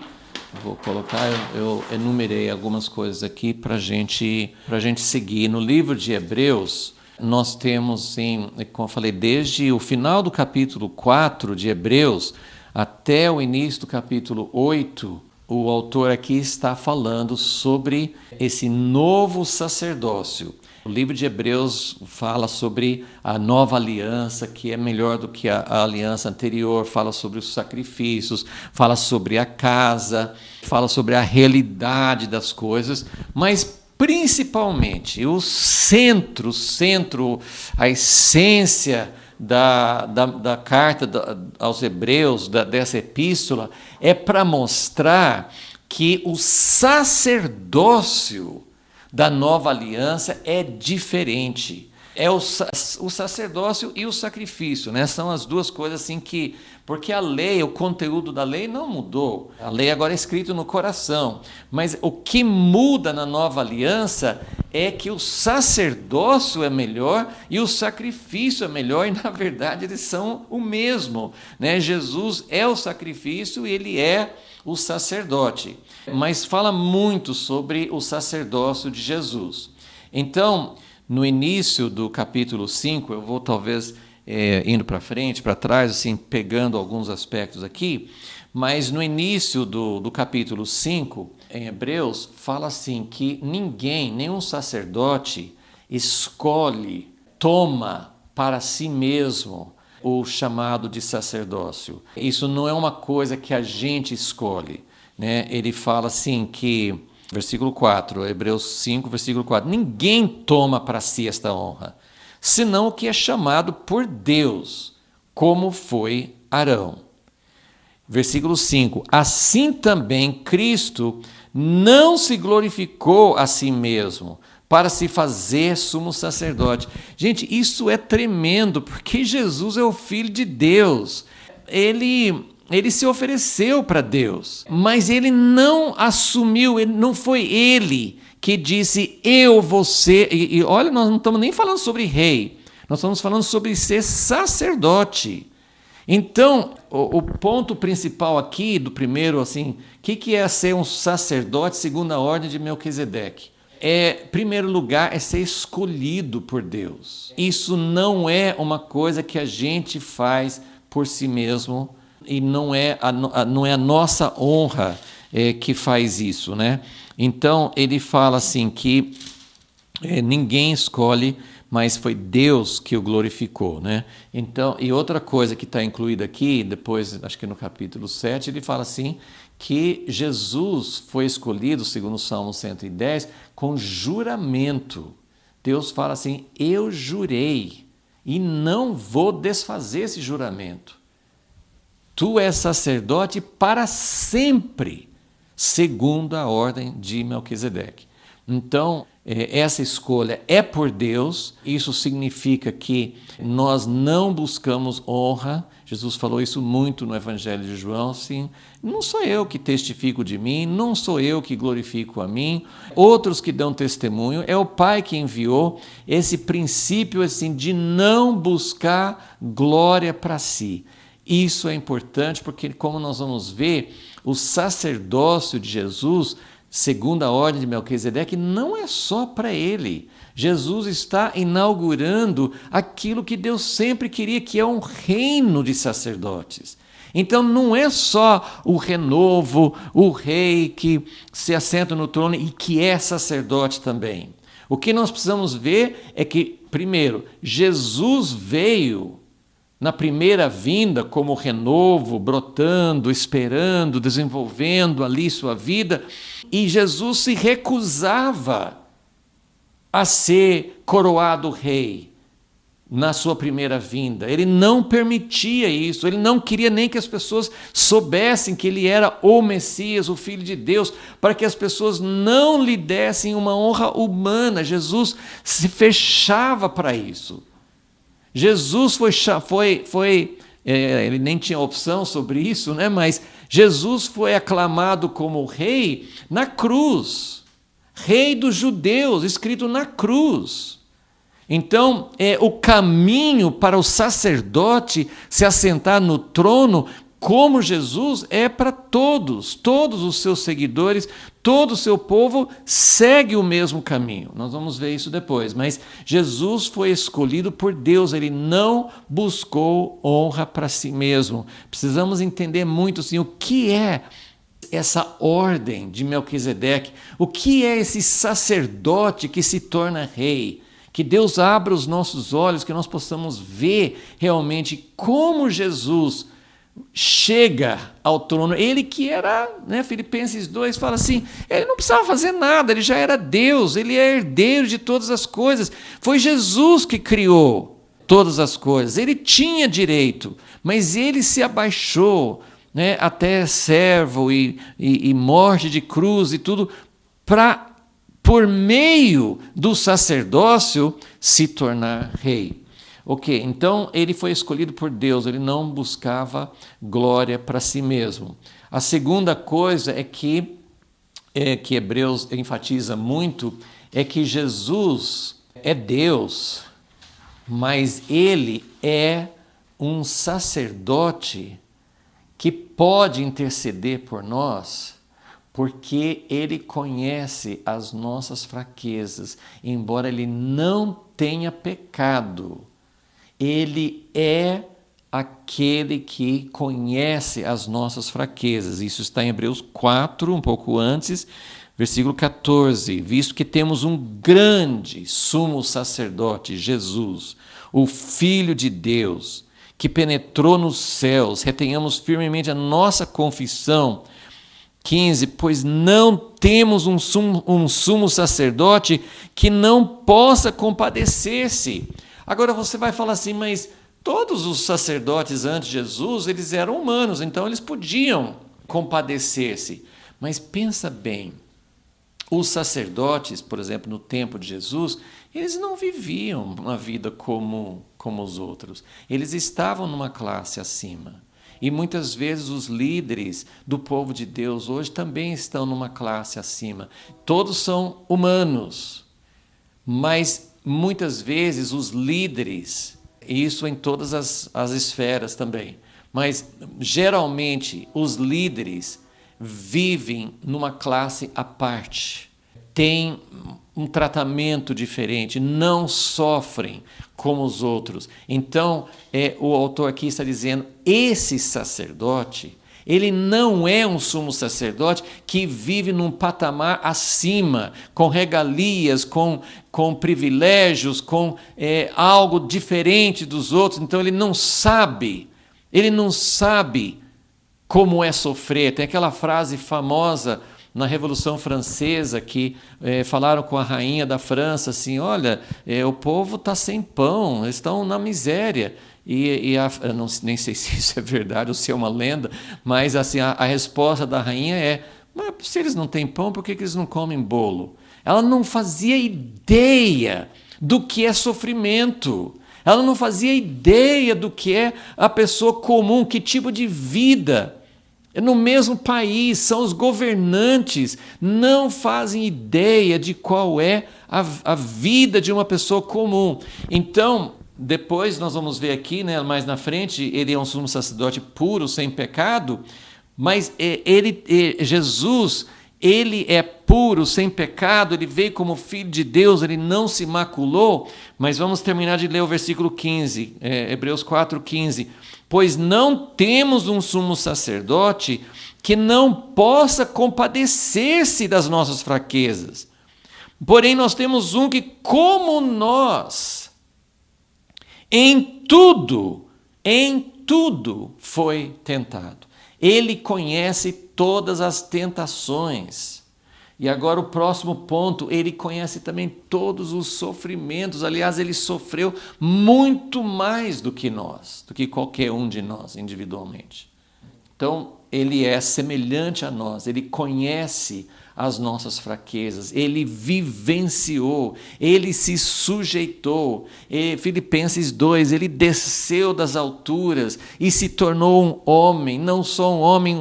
Vou colocar, eu enumerei algumas coisas aqui para a gente seguir. No livro de Hebreus, nós temos, assim, como eu falei, desde o final do capítulo 4 de Hebreus até o início do capítulo 8, o autor aqui está falando sobre esse novo sacerdócio. O livro de Hebreus fala sobre a nova aliança, que é melhor do que a aliança anterior, fala sobre os sacrifícios, fala sobre a casa, fala sobre a realidade das coisas, mas principalmente o centro, a essência da carta aos Hebreus, dessa epístola, é para mostrar que o sacerdócio da nova aliança é diferente. É o sacerdócio e o sacrifício, né? São as duas coisas assim que... Porque a lei, o conteúdo da lei não mudou. A lei agora é escrita no coração. Mas o que muda na nova aliança é que o sacerdócio é melhor e o sacrifício é melhor. E, na verdade, eles são o mesmo, né? Jesus é o sacrifício e ele é o sacerdote. Mas fala muito sobre o sacerdócio de Jesus. Então, no início do capítulo 5, eu vou talvez indo para frente, para trás, assim, pegando alguns aspectos aqui, mas no início do capítulo 5, em Hebreus, fala assim que nenhum sacerdote escolhe, toma para si mesmo o chamado de sacerdócio. Isso não é uma coisa que a gente escolhe, né? Ele fala assim que, versículo 4, Hebreus 5, versículo 4, ninguém toma para si esta honra, senão o que é chamado por Deus, como foi Arão. Versículo 5. Assim também Cristo não se glorificou a si mesmo para se fazer sumo sacerdote. Gente, isso é tremendo, porque Jesus é o Filho de Deus. Ele se ofereceu para Deus, mas ele não assumiu, não foi ele que disse, eu vou ser. E olha, nós não estamos nem falando sobre rei, nós estamos falando sobre ser sacerdote. Então, o ponto principal aqui do primeiro, assim, o que é ser um sacerdote segundo a ordem de Melquisedeque? Em primeiro lugar, é ser escolhido por Deus. Isso não é uma coisa que a gente faz por si mesmo e não é a nossa honra que faz isso, né? Então, ele fala assim que ninguém escolhe, mas foi Deus que o glorificou, né? Então, e outra coisa que está incluída aqui, depois, acho que no capítulo 7, ele fala assim, que Jesus foi escolhido, segundo o Salmo 110, com juramento. Deus fala assim, eu jurei e não vou desfazer esse juramento. Tu és sacerdote para sempre, segundo a ordem de Melquisedeque. Então, essa escolha é por Deus, isso significa que nós não buscamos honra. Jesus falou isso muito no Evangelho de João, assim, não sou eu que testifico de mim, não sou eu que glorifico a mim, outros que dão testemunho, é o Pai que enviou esse princípio assim, de não buscar glória para si. Isso é importante porque, como nós vamos ver, o sacerdócio de Jesus, segundo a ordem de Melquisedeque, não é só para ele. Jesus está inaugurando aquilo que Deus sempre queria, que é um reino de sacerdotes. Então não é só o renovo, o rei que se assenta no trono e que é sacerdote também. O que nós precisamos ver é que, primeiro, Jesus veio na primeira vinda como renovo, brotando, esperando, desenvolvendo ali sua vida, e Jesus se recusava a ser coroado rei na sua primeira vinda. Ele não permitia isso, ele não queria nem que as pessoas soubessem que ele era o Messias, o Filho de Deus, para que as pessoas não lhe dessem uma honra humana. Jesus se fechava para isso. Jesus ele nem tinha opção sobre isso, né? Mas Jesus foi aclamado como rei na cruz, rei dos judeus, escrito na cruz. Então, o caminho para o sacerdote se assentar no trono como Jesus é para todos os seus seguidores, todo o seu povo segue o mesmo caminho. Nós vamos ver isso depois, mas Jesus foi escolhido por Deus, ele não buscou honra para si mesmo. Precisamos entender muito assim, o que é essa ordem de Melquisedeque, o que é esse sacerdote que se torna rei. Que Deus abra os nossos olhos, que nós possamos ver realmente como Jesus chega ao trono, ele que era, né, Filipenses 2 fala assim, ele não precisava fazer nada, ele já era Deus, ele é herdeiro de todas as coisas, foi Jesus que criou todas as coisas, ele tinha direito, mas ele se abaixou, né, até servo e morte de cruz e tudo, para, por meio do sacerdócio, se tornar rei. Ok, então ele foi escolhido por Deus, ele não buscava glória para si mesmo. A segunda coisa que Hebreus enfatiza muito é que Jesus é Deus, mas ele é um sacerdote que pode interceder por nós, porque ele conhece as nossas fraquezas, embora ele não tenha pecado. Ele é aquele que conhece as nossas fraquezas. Isso está em Hebreus 4, um pouco antes, versículo 14. Visto que temos um grande sumo sacerdote, Jesus, o Filho de Deus, que penetrou nos céus, retenhamos firmemente a nossa confissão. 15. Pois não temos um sumo sacerdote que não possa compadecer-se. Agora você vai falar assim, mas Todos os sacerdotes antes de Jesus, eles eram humanos, então eles podiam compadecer-se. Mas pensa bem, os sacerdotes, por exemplo, no tempo de Jesus, eles não viviam uma vida como os outros. Eles estavam numa classe acima. E muitas vezes os líderes do povo de Deus hoje também estão numa classe acima. Todos são humanos, mas muitas vezes os líderes, e isso em todas as esferas também, mas geralmente os líderes vivem numa classe à parte, têm um tratamento diferente, não sofrem como os outros. Então, o autor aqui está dizendo, esse sacerdote, ele não é um sumo sacerdote que vive num patamar acima, com regalias, com privilégios, com algo diferente dos outros. Então, ele não sabe como é sofrer. Tem aquela frase famosa na Revolução Francesa que falaram com a rainha da França assim, olha, o povo está sem pão, eles estão na miséria. Eu nem sei se isso é verdade ou se é uma lenda, mas assim, a resposta da rainha é, mas se eles não têm pão, por que eles não comem bolo? Ela não fazia ideia do que é sofrimento. Ela não fazia ideia do que é a pessoa comum, que tipo de vida. No mesmo país, são os governantes, não fazem ideia de qual é a vida de uma pessoa comum. Então, depois nós vamos ver aqui, né, mais na frente, ele é um sumo sacerdote puro, sem pecado, mas Jesus, ele é puro, sem pecado, ele veio como filho de Deus, ele não se maculou. Mas vamos terminar de ler o versículo 15, Hebreus 4:15. Pois não temos um sumo sacerdote que não possa compadecer-se das nossas fraquezas. Porém, nós temos um que, como nós, em tudo foi tentado. Ele conhece todas as tentações. E agora o próximo ponto, ele conhece também todos os sofrimentos. Aliás, ele sofreu muito mais do que nós, do que qualquer um de nós individualmente. Então, ele é semelhante a nós, ele conhece as nossas fraquezas, ele vivenciou, ele se sujeitou. Filipenses 2, ele desceu das alturas e se tornou um homem, não só um homem,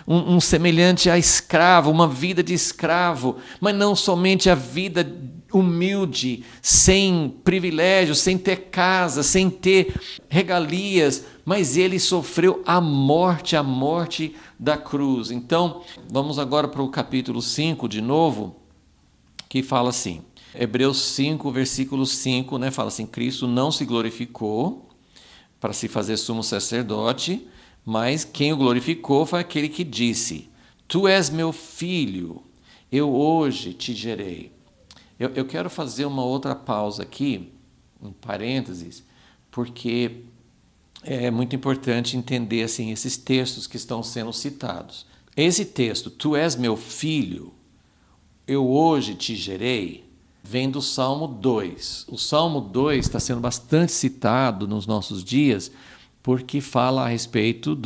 um semelhante a escravo, uma vida de escravo, mas não somente a vida humilde, sem privilégios, sem ter casa, sem ter regalias, mas ele sofreu a morte da cruz. Então, vamos agora para o capítulo 5 de novo, que fala assim, Hebreus 5, versículo 5, né, fala assim, Cristo não se glorificou para se fazer sumo sacerdote, mas quem o glorificou foi aquele que disse, tu és meu filho, eu hoje te gerei. Eu quero fazer uma outra pausa aqui, um parênteses, porque é muito importante entender assim, esses textos que estão sendo citados. Esse texto, tu és meu filho, eu hoje te gerei, vem do Salmo 2. O Salmo 2 está sendo bastante citado nos nossos dias, porque fala a respeito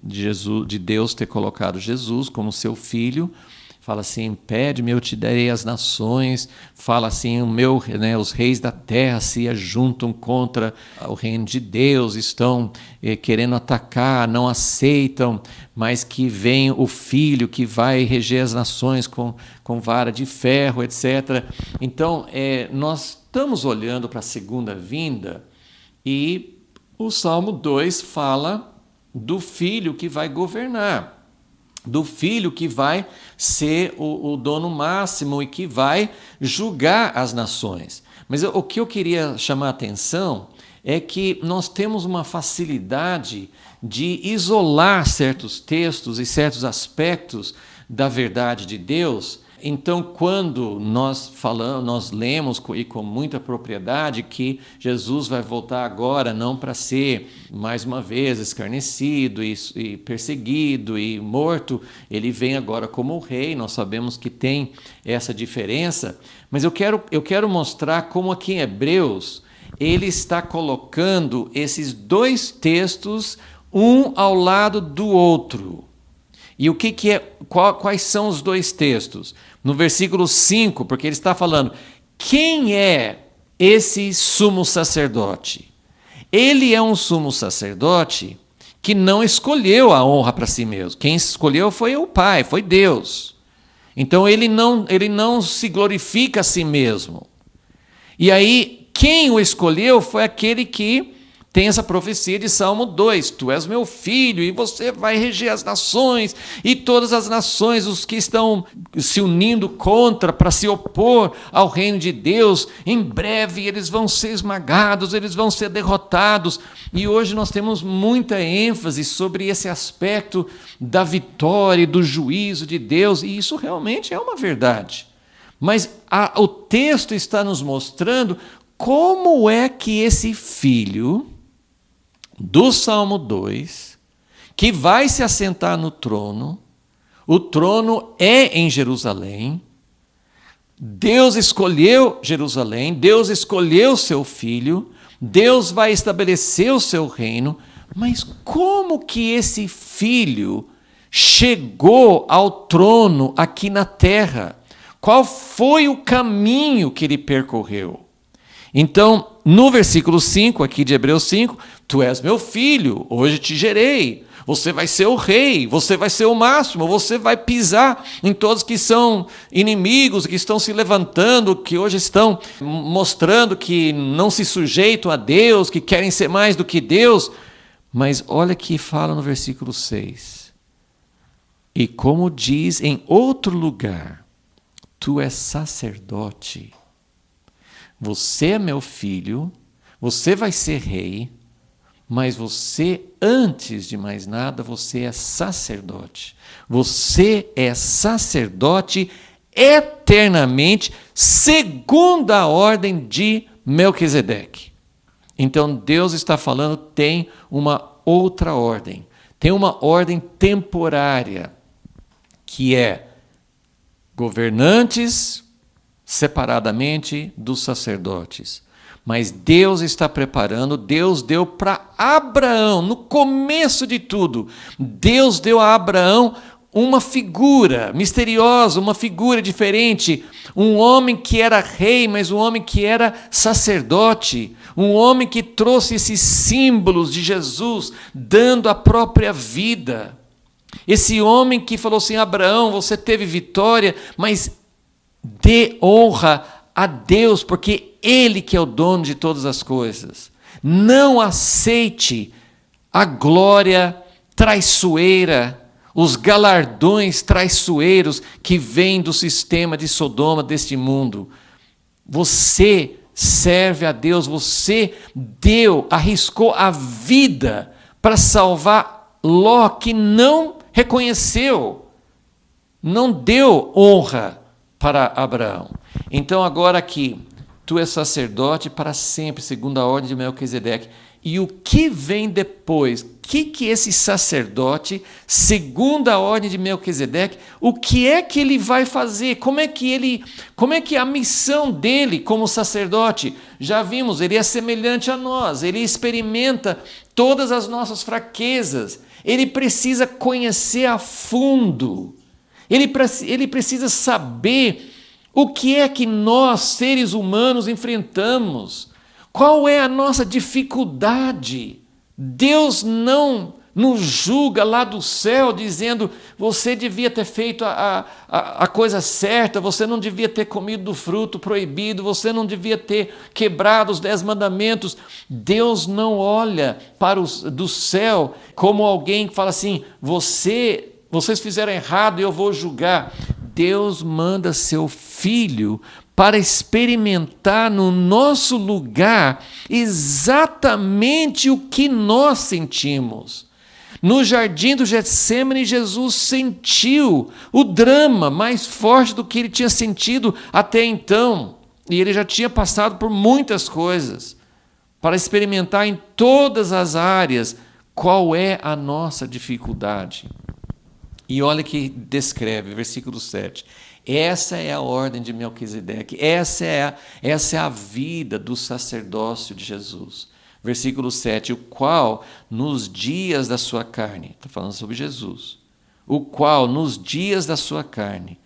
de Deus ter colocado Jesus como seu filho. Fala assim, pede-me, eu te darei as nações. Fala assim, os reis da terra se ajuntam contra o reino de Deus, estão querendo atacar, não aceitam, mas que vem o Filho que vai reger as nações com vara de ferro, etc. Então, nós estamos olhando para a segunda vinda e o Salmo 2 fala do Filho que vai governar, do Filho que vai ser o dono máximo e que vai julgar as nações. Mas o que eu queria chamar a atenção é que nós temos uma facilidade de isolar certos textos e certos aspectos da verdade de Deus. Então, quando nós lemos e com muita propriedade que Jesus vai voltar agora não para ser, mais uma vez, escarnecido e perseguido e morto, ele vem agora como rei, nós sabemos que tem essa diferença, mas eu quero mostrar como aqui em Hebreus ele está colocando esses dois textos um ao lado do outro. E o que é, quais são os dois textos? No versículo 5, porque ele está falando, quem é esse sumo sacerdote? Ele é um sumo sacerdote que não escolheu a honra para si mesmo. Quem escolheu foi o Pai, foi Deus. Então ele não se glorifica a si mesmo. E aí, quem o escolheu foi aquele que tem essa profecia de Salmo 2. Tu és meu filho e você vai reger as nações, e todas as nações, os que estão se unindo para se opor ao reino de Deus, em breve eles vão ser esmagados, eles vão ser derrotados. E hoje nós temos muita ênfase sobre esse aspecto da vitória e do juízo de Deus, e isso realmente é uma verdade. Mas o texto está nos mostrando como é que esse filho do Salmo 2, que vai se assentar no trono, o trono é em Jerusalém, Deus escolheu Jerusalém, Deus escolheu seu filho, Deus vai estabelecer o seu reino, mas como que esse filho chegou ao trono aqui na terra? Qual foi o caminho que ele percorreu? Então, no versículo 5, aqui de Hebreus 5, tu és meu filho, hoje te gerei, você vai ser o rei, você vai ser o máximo, você vai pisar em todos que são inimigos, que estão se levantando, que hoje estão mostrando que não se sujeitam a Deus, que querem ser mais do que Deus. Mas olha que fala no versículo 6. E como diz em outro lugar, tu és sacerdote. Você é meu filho, você vai ser rei, mas você, antes de mais nada, você é sacerdote. Você é sacerdote eternamente, segundo a ordem de Melquisedeque. Então Deus está falando, tem uma outra ordem. Tem uma ordem temporária, que é governantes separadamente dos sacerdotes. Mas Deus está preparando, Deus deu para Abraão, no começo de tudo, Deus deu a Abraão uma figura misteriosa, uma figura diferente, um homem que era rei, mas um homem que era sacerdote, um homem que trouxe esses símbolos de Jesus, dando a própria vida. Esse homem que falou assim, Abraão, você teve vitória, mas dê honra a Deus, porque Ele que é o dono de todas as coisas. Não aceite a glória traiçoeira, os galardões traiçoeiros que vêm do sistema de Sodoma, deste mundo. Você serve a Deus, você arriscou a vida para salvar Ló, que não reconheceu, não deu honra para Abraão. Então agora aqui, tu és sacerdote para sempre, segundo a ordem de Melquisedeque. E o que vem depois? O que esse sacerdote, segundo a ordem de Melquisedeque, o que é que ele vai fazer? Como é que a missão dele como sacerdote? Já vimos, ele é semelhante a nós, ele experimenta todas as nossas fraquezas, ele precisa conhecer a fundo, ele precisa saber o que é que nós, seres humanos, enfrentamos. Qual é a nossa dificuldade? Deus não nos julga lá do céu dizendo, você devia ter feito a coisa certa, você não devia ter comido do fruto proibido, você não devia ter quebrado os 10 mandamentos. Deus não olha do céu como alguém que fala assim, vocês fizeram errado e eu vou julgar. Deus manda seu Filho para experimentar no nosso lugar exatamente o que nós sentimos. No jardim do Getsêmani, Jesus sentiu o drama mais forte do que ele tinha sentido até então. E ele já tinha passado por muitas coisas para experimentar em todas as áreas qual é a nossa dificuldade. E olha que descreve, versículo 7. Essa é a ordem de Melquisedeque, essa é a vida do sacerdócio de Jesus. Versículo 7, o qual nos dias da sua carne, está falando sobre Jesus, o qual nos dias da sua carne,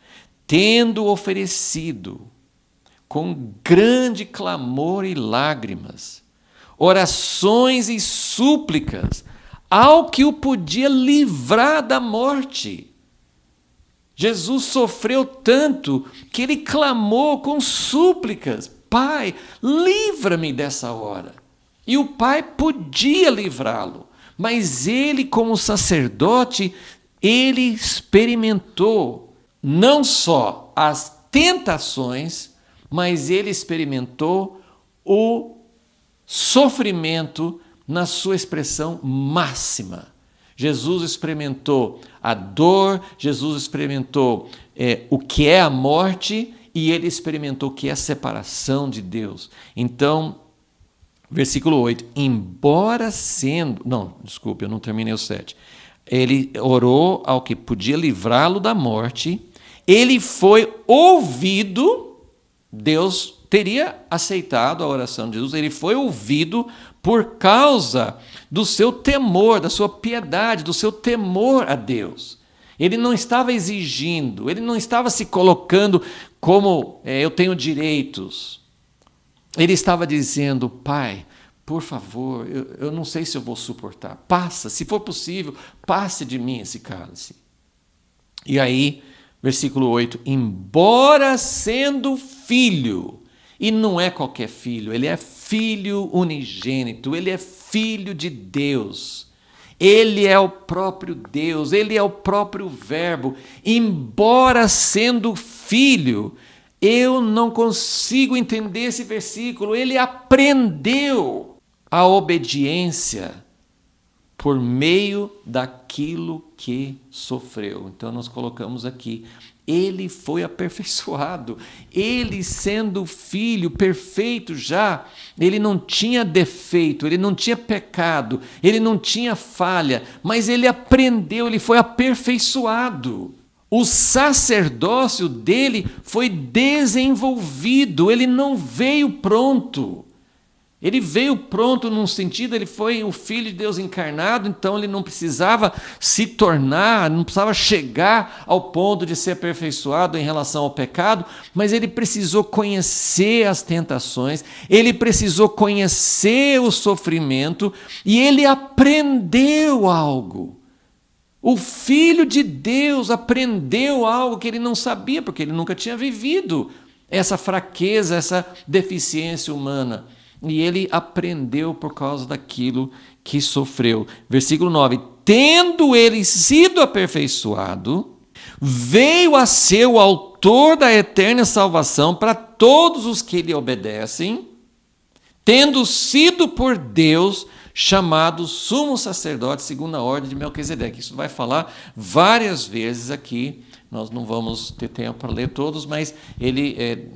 tendo oferecido com grande clamor e lágrimas, orações e súplicas ao que o podia livrar da morte. Jesus sofreu tanto que ele clamou com súplicas: Pai, livra-me dessa hora. E o Pai podia livrá-lo, mas ele, como sacerdote, ele experimentou não só as tentações, mas ele experimentou o sofrimento na sua expressão máxima. Jesus experimentou a dor, Jesus experimentou o que é a morte e ele experimentou o que é a separação de Deus. Então, versículo 8, embora sendo... Não, desculpe, eu não terminei o 7. Ele orou ao que podia livrá-lo da morte, ele foi ouvido, Deus teria aceitado a oração de Jesus, ele foi ouvido por causa do seu temor, da sua piedade, do seu temor a Deus. Ele não estava exigindo, ele não estava se colocando como eu tenho direitos. Ele estava dizendo: Pai, por favor, eu não sei se eu vou suportar. Passa, se for possível, passe de mim esse cálice. E aí, versículo 8, embora sendo filho, e não é qualquer filho, ele é filho unigênito, ele é filho de Deus. Ele é o próprio Deus, ele é o próprio Verbo. Embora sendo filho, eu não consigo entender esse versículo. Ele aprendeu a obediência por meio daquilo que sofreu. Então nós colocamos aqui, ele foi aperfeiçoado. Ele, sendo filho perfeito já, ele não tinha defeito, ele não tinha pecado, ele não tinha falha, mas ele aprendeu, ele foi aperfeiçoado. O sacerdócio dele foi desenvolvido, ele não veio pronto. Ele veio pronto num sentido, ele foi o Filho de Deus encarnado, então ele não precisava se tornar, não precisava chegar ao ponto de ser aperfeiçoado em relação ao pecado, mas ele precisou conhecer as tentações, ele precisou conhecer o sofrimento e ele aprendeu algo. O Filho de Deus aprendeu algo que ele não sabia, porque ele nunca tinha vivido essa fraqueza, essa deficiência humana. E ele aprendeu por causa daquilo que sofreu. Versículo 9. Tendo ele sido aperfeiçoado, veio a ser o autor da eterna salvação para todos os que lhe obedecem, tendo sido por Deus chamado sumo sacerdote segundo a ordem de Melquisedeque. Isso vai falar várias vezes aqui. Nós não vamos ter tempo para ler todos, mas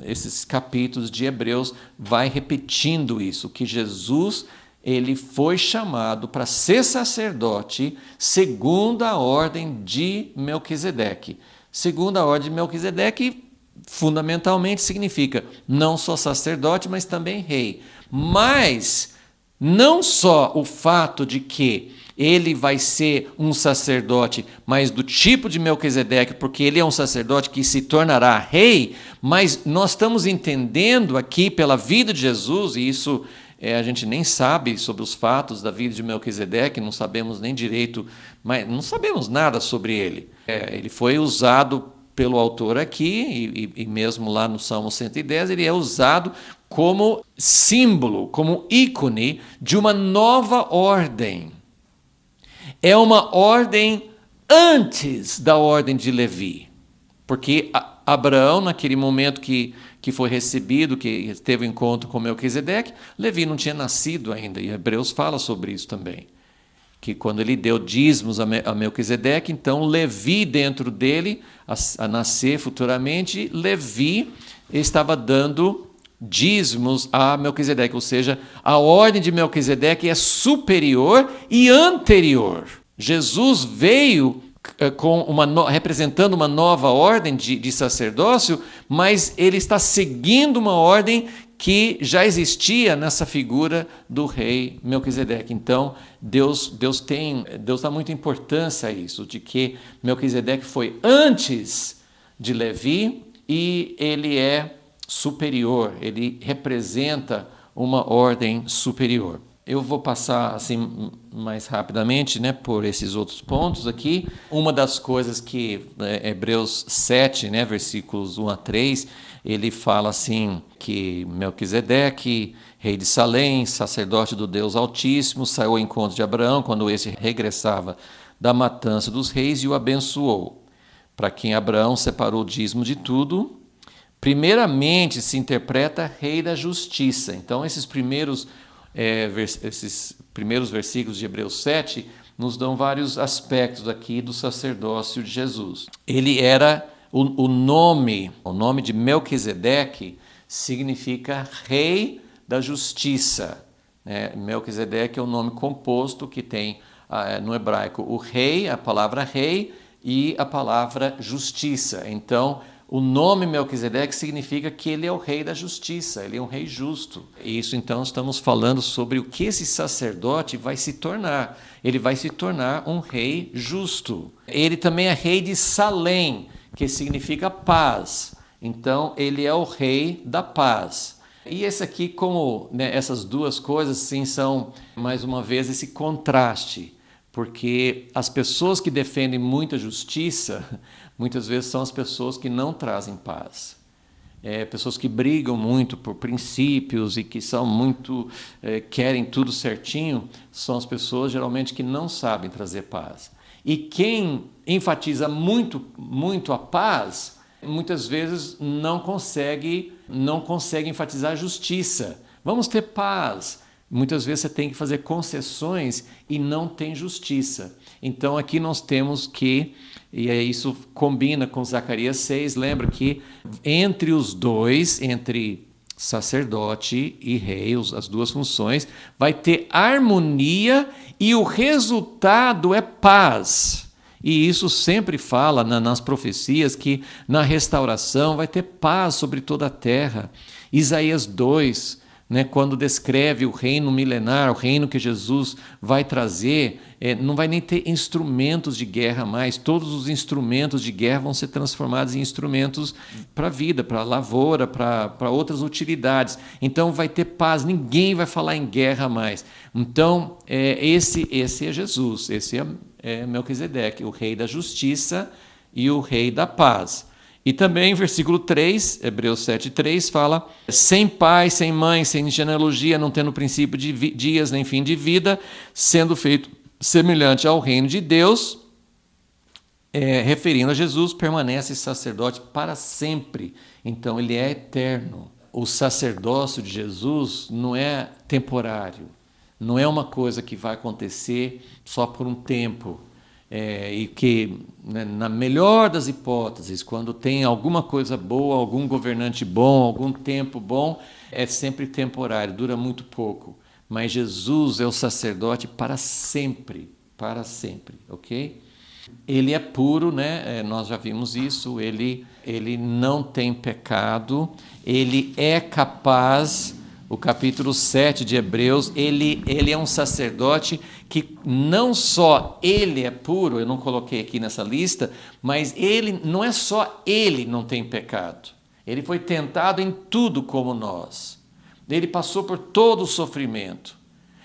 esses capítulos de Hebreus vai repetindo isso, que Jesus ele foi chamado para ser sacerdote segundo a ordem de Melquisedeque. Segundo a ordem de Melquisedeque, fundamentalmente significa não só sacerdote, mas também rei. Mas não só o fato de que ele vai ser um sacerdote, mas do tipo de Melquisedeque, porque ele é um sacerdote que se tornará rei, mas nós estamos entendendo aqui pela vida de Jesus, e isso a gente nem sabe sobre os fatos da vida de Melquisedeque, não sabemos nem direito, mas não sabemos nada sobre ele. Ele foi usado pelo autor aqui, e mesmo lá no Salmo 110, ele é usado como símbolo, como ícone de uma nova ordem. É uma ordem antes da ordem de Levi, porque Abraão, naquele momento que foi recebido, que teve um encontro com Melquisedeque, Levi não tinha nascido ainda, e Hebreus fala sobre isso também, que quando ele deu dízimos a Melquisedeque, então Levi dentro dele, a nascer futuramente, Levi estava dando dízimos a Melquisedeque, ou seja, a ordem de Melquisedeque é superior e anterior. Jesus veio representando uma nova ordem de sacerdócio, mas ele está seguindo uma ordem que já existia nessa figura do rei Melquisedeque. Então, Deus dá muita importância a isso, de que Melquisedeque foi antes de Levi e ele é superior, ele representa uma ordem superior. Eu vou passar assim mais rapidamente, né, por esses outros pontos aqui. Uma das coisas que Hebreus 7, né, versículos 1 a 3, ele fala assim que Melquisedeque, rei de Salém, sacerdote do Deus Altíssimo, saiu ao encontro de Abraão quando esse regressava da matança dos reis e o abençoou, para quem Abraão separou o dízimo de tudo. Primeiramente se interpreta rei da justiça. Então esses primeiros versículos de Hebreus 7 nos dão vários aspectos aqui do sacerdócio de Jesus. Ele era o nome de Melquisedeque significa rei da justiça. Melquisedeque é o nome composto que tem no hebraico o rei, a palavra rei e a palavra justiça. Então, o nome Melquisedeque significa que ele é o rei da justiça, ele é um rei justo. E isso, então, estamos falando sobre o que esse sacerdote vai se tornar. Ele vai se tornar um rei justo. Ele também é rei de Salém, que significa paz. Então, ele é o rei da paz. E esse aqui, como essas duas coisas, sim, são, mais uma vez, esse contraste. Porque as pessoas que defendem muita justiça, muitas vezes são as pessoas que não trazem paz. Pessoas que brigam muito por princípios e que são muito, querem tudo certinho, são as pessoas geralmente que não sabem trazer paz. E quem enfatiza muito, muito a paz, muitas vezes não consegue enfatizar a justiça. Vamos ter paz. Muitas vezes você tem que fazer concessões e não tem justiça. Então aqui nós temos que, e isso combina com Zacarias 6, lembra que entre os dois, entre sacerdote e rei, as duas funções, vai ter harmonia e o resultado é paz. E isso sempre fala nas profecias que na restauração vai ter paz sobre toda a terra. Isaías 2, quando descreve o reino milenar, o reino que Jesus vai trazer, não vai nem ter instrumentos de guerra mais. Todos os instrumentos de guerra vão ser transformados em instrumentos para a vida, para a lavoura, para outras utilidades. Então vai ter paz, ninguém vai falar em guerra mais. Então esse é Jesus, esse é Melquisedeque, o rei da justiça e o rei da paz. E também, versículo 3, Hebreus 7:3, fala: sem pai, sem mãe, sem genealogia, não tendo princípio de dias nem fim de vida, sendo feito semelhante ao reino de Deus, referindo a Jesus, permanece sacerdote para sempre. Então, ele é eterno. O sacerdócio de Jesus não é temporário, não é uma coisa que vai acontecer só por um tempo. E que, na melhor das hipóteses, quando tem alguma coisa boa, algum governante bom, algum tempo bom, é sempre temporário, dura muito pouco. Mas Jesus é o sacerdote para sempre, ok? Ele é puro, nós já vimos isso, ele não tem pecado, ele é capaz. O capítulo 7 de Hebreus, ele é um sacerdote que não só ele é puro, eu não coloquei aqui nessa lista, mas ele não é só ele não tem pecado. Ele foi tentado em tudo como nós. Ele passou por todo o sofrimento.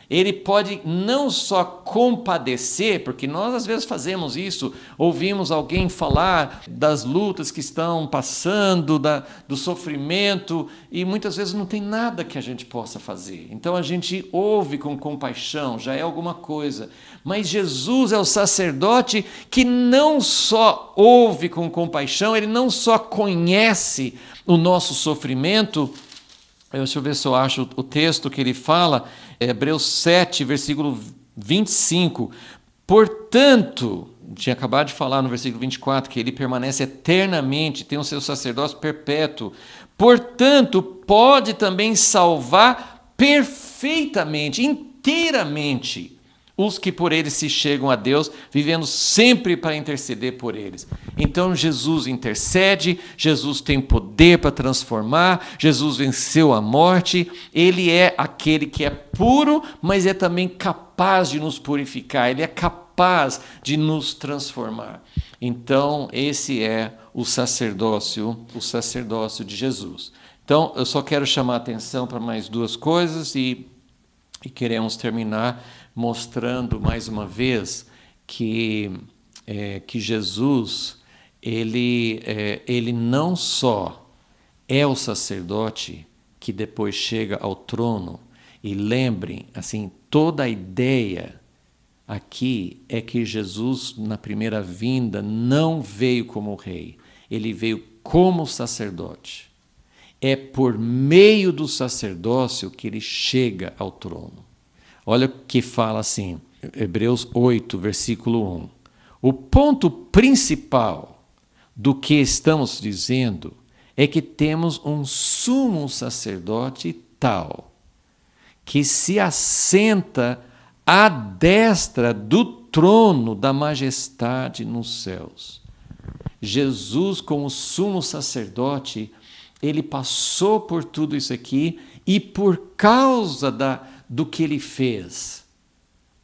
Ele pode não só compadecer, porque nós às vezes fazemos isso, ouvimos alguém falar das lutas que estão passando, do sofrimento, e muitas vezes não tem nada que a gente possa fazer. Então a gente ouve com compaixão, já é alguma coisa. Mas Jesus é o sacerdote que não só ouve com compaixão, ele não só conhece o nosso sofrimento. Deixa eu ver se eu acho o texto que ele fala, Hebreus 7, versículo 25. Portanto, tinha acabado de falar no versículo 24, que ele permanece eternamente, tem o seu sacerdócio perpétuo. Portanto, pode também salvar perfeitamente, inteiramente, os que por eles se chegam a Deus, vivendo sempre para interceder por eles. Então Jesus intercede, Jesus tem poder para transformar, Jesus venceu a morte, ele é aquele que é puro, mas é também capaz de nos purificar, ele é capaz de nos transformar. Então esse é o sacerdócio de Jesus. Então eu só quero chamar a atenção para mais duas coisas e queremos terminar mostrando mais uma vez que Jesus ele não só é o sacerdote que depois chega ao trono. E lembrem, assim, toda a ideia aqui é que Jesus, na primeira vinda, não veio como rei, ele veio como sacerdote. É por meio do sacerdócio que ele chega ao trono. Olha o que fala assim, Hebreus 8, versículo 1. O ponto principal do que estamos dizendo é que temos um sumo sacerdote tal, que se assenta à destra do trono da majestade nos céus. Jesus, como sumo sacerdote, ele passou por tudo isso aqui e por causa do que ele fez,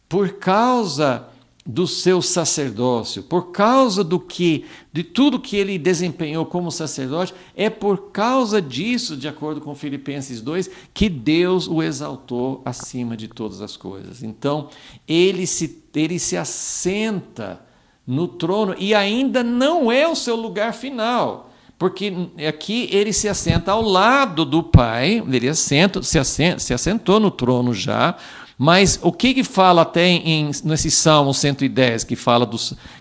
por causa do seu sacerdócio, por causa de tudo que ele desempenhou como sacerdote, é por causa disso, de acordo com Filipenses 2, que Deus o exaltou acima de todas as coisas. Então, ele se assenta no trono e ainda não é o seu lugar final, porque aqui ele se assenta ao lado do Pai, ele se assentou no trono já. Mas o que fala até nesse Salmo 110, que fala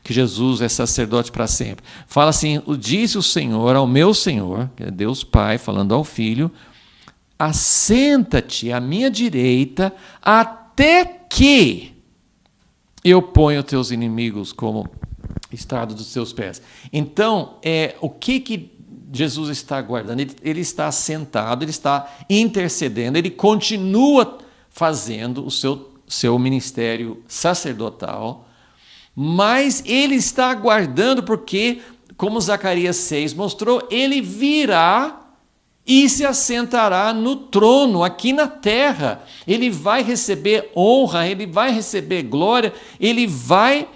que Jesus é sacerdote para sempre? Fala assim, disse o Senhor ao meu Senhor, que é Deus Pai, falando ao Filho, assenta-te à minha direita até que eu ponha os teus inimigos como estrado dos teus pés. Então, o que Jesus está aguardando? Ele está assentado, ele está intercedendo, ele continua fazendo o seu ministério sacerdotal, mas ele está aguardando porque, como Zacarias 6 mostrou, ele virá e se assentará no trono aqui na terra. Ele vai receber honra, ele vai receber glória, ele vai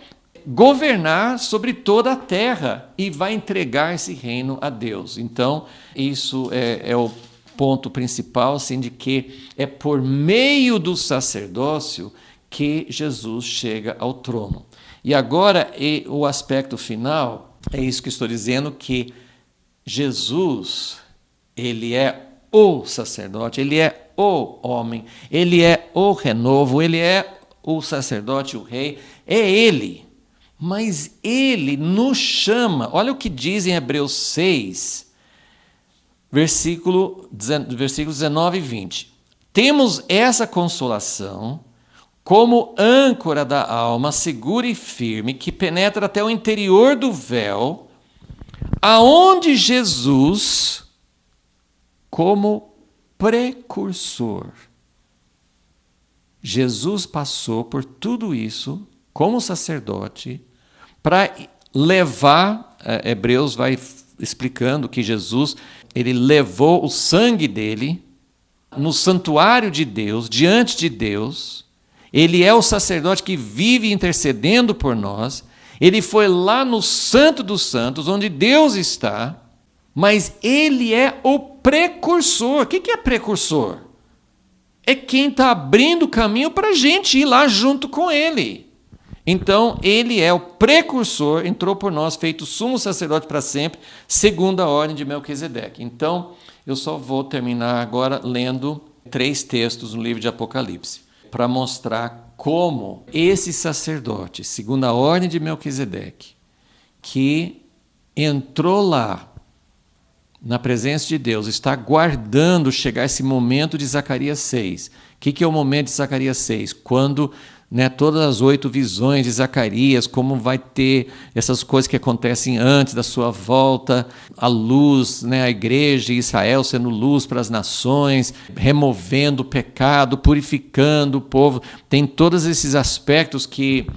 governar sobre toda a terra e vai entregar esse reino a Deus. Então, isso é o ponto principal, assim, de que é por meio do sacerdócio que Jesus chega ao trono. E agora, o aspecto final, é isso que estou dizendo, que Jesus, ele é o sacerdote, ele é o homem, ele é o renovo, ele é o sacerdote, o rei, é ele. Mas ele nos chama, olha o que diz em Hebreus 6, versículos 19 e 20. Temos essa consolação como âncora da alma, segura e firme, que penetra até o interior do véu, aonde Jesus, como precursor, Jesus passou por tudo isso como sacerdote para levar, Hebreus vai explicando que Jesus, ele levou o sangue dele no santuário de Deus, diante de Deus. Ele é o sacerdote que vive intercedendo por nós. Ele foi lá no Santo dos Santos, onde Deus está, mas ele é o precursor. O que é precursor? É quem está abrindo o caminho para a gente ir lá junto com ele. Então, ele é o precursor, entrou por nós, feito sumo sacerdote para sempre, segundo a ordem de Melquisedeque. Então, eu só vou terminar agora lendo 3 textos no livro de Apocalipse, para mostrar como esse sacerdote, segundo a ordem de Melquisedeque, que entrou lá, na presença de Deus, está aguardando chegar esse momento de Zacarias 6. O que é o momento de Zacarias 6? Quando né, todas as 8 visões de Zacarias, como vai ter essas coisas que acontecem antes da sua volta, a luz, né, a igreja de Israel sendo luz para as nações, removendo o pecado, purificando o povo. Tem todos esses aspectos que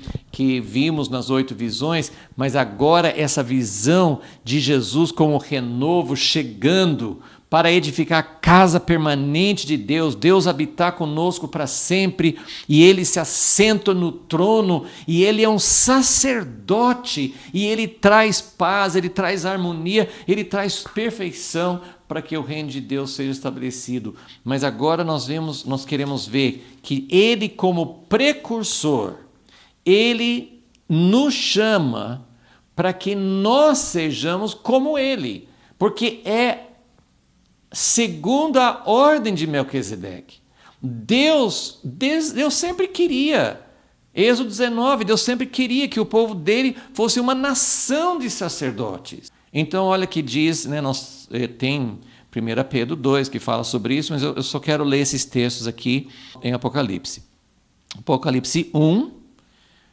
vimos nas 8 visões, mas agora essa visão de Jesus como renovo chegando para edificar a casa permanente de Deus, Deus habitar conosco para sempre, e Ele se assenta no trono, e Ele é um sacerdote, e Ele traz paz, Ele traz harmonia, Ele traz perfeição para que o reino de Deus seja estabelecido. Mas agora nós queremos ver que Ele, como precursor, Ele nos chama para que nós sejamos como Ele, porque é segundo a ordem de Melquisedeque. Deus sempre queria, Êxodo 19, Deus sempre queria que o povo dele fosse uma nação de sacerdotes. Então olha que diz, né, tem 1 Pedro 2 que fala sobre isso, mas eu só quero ler esses textos aqui em Apocalipse. Apocalipse 1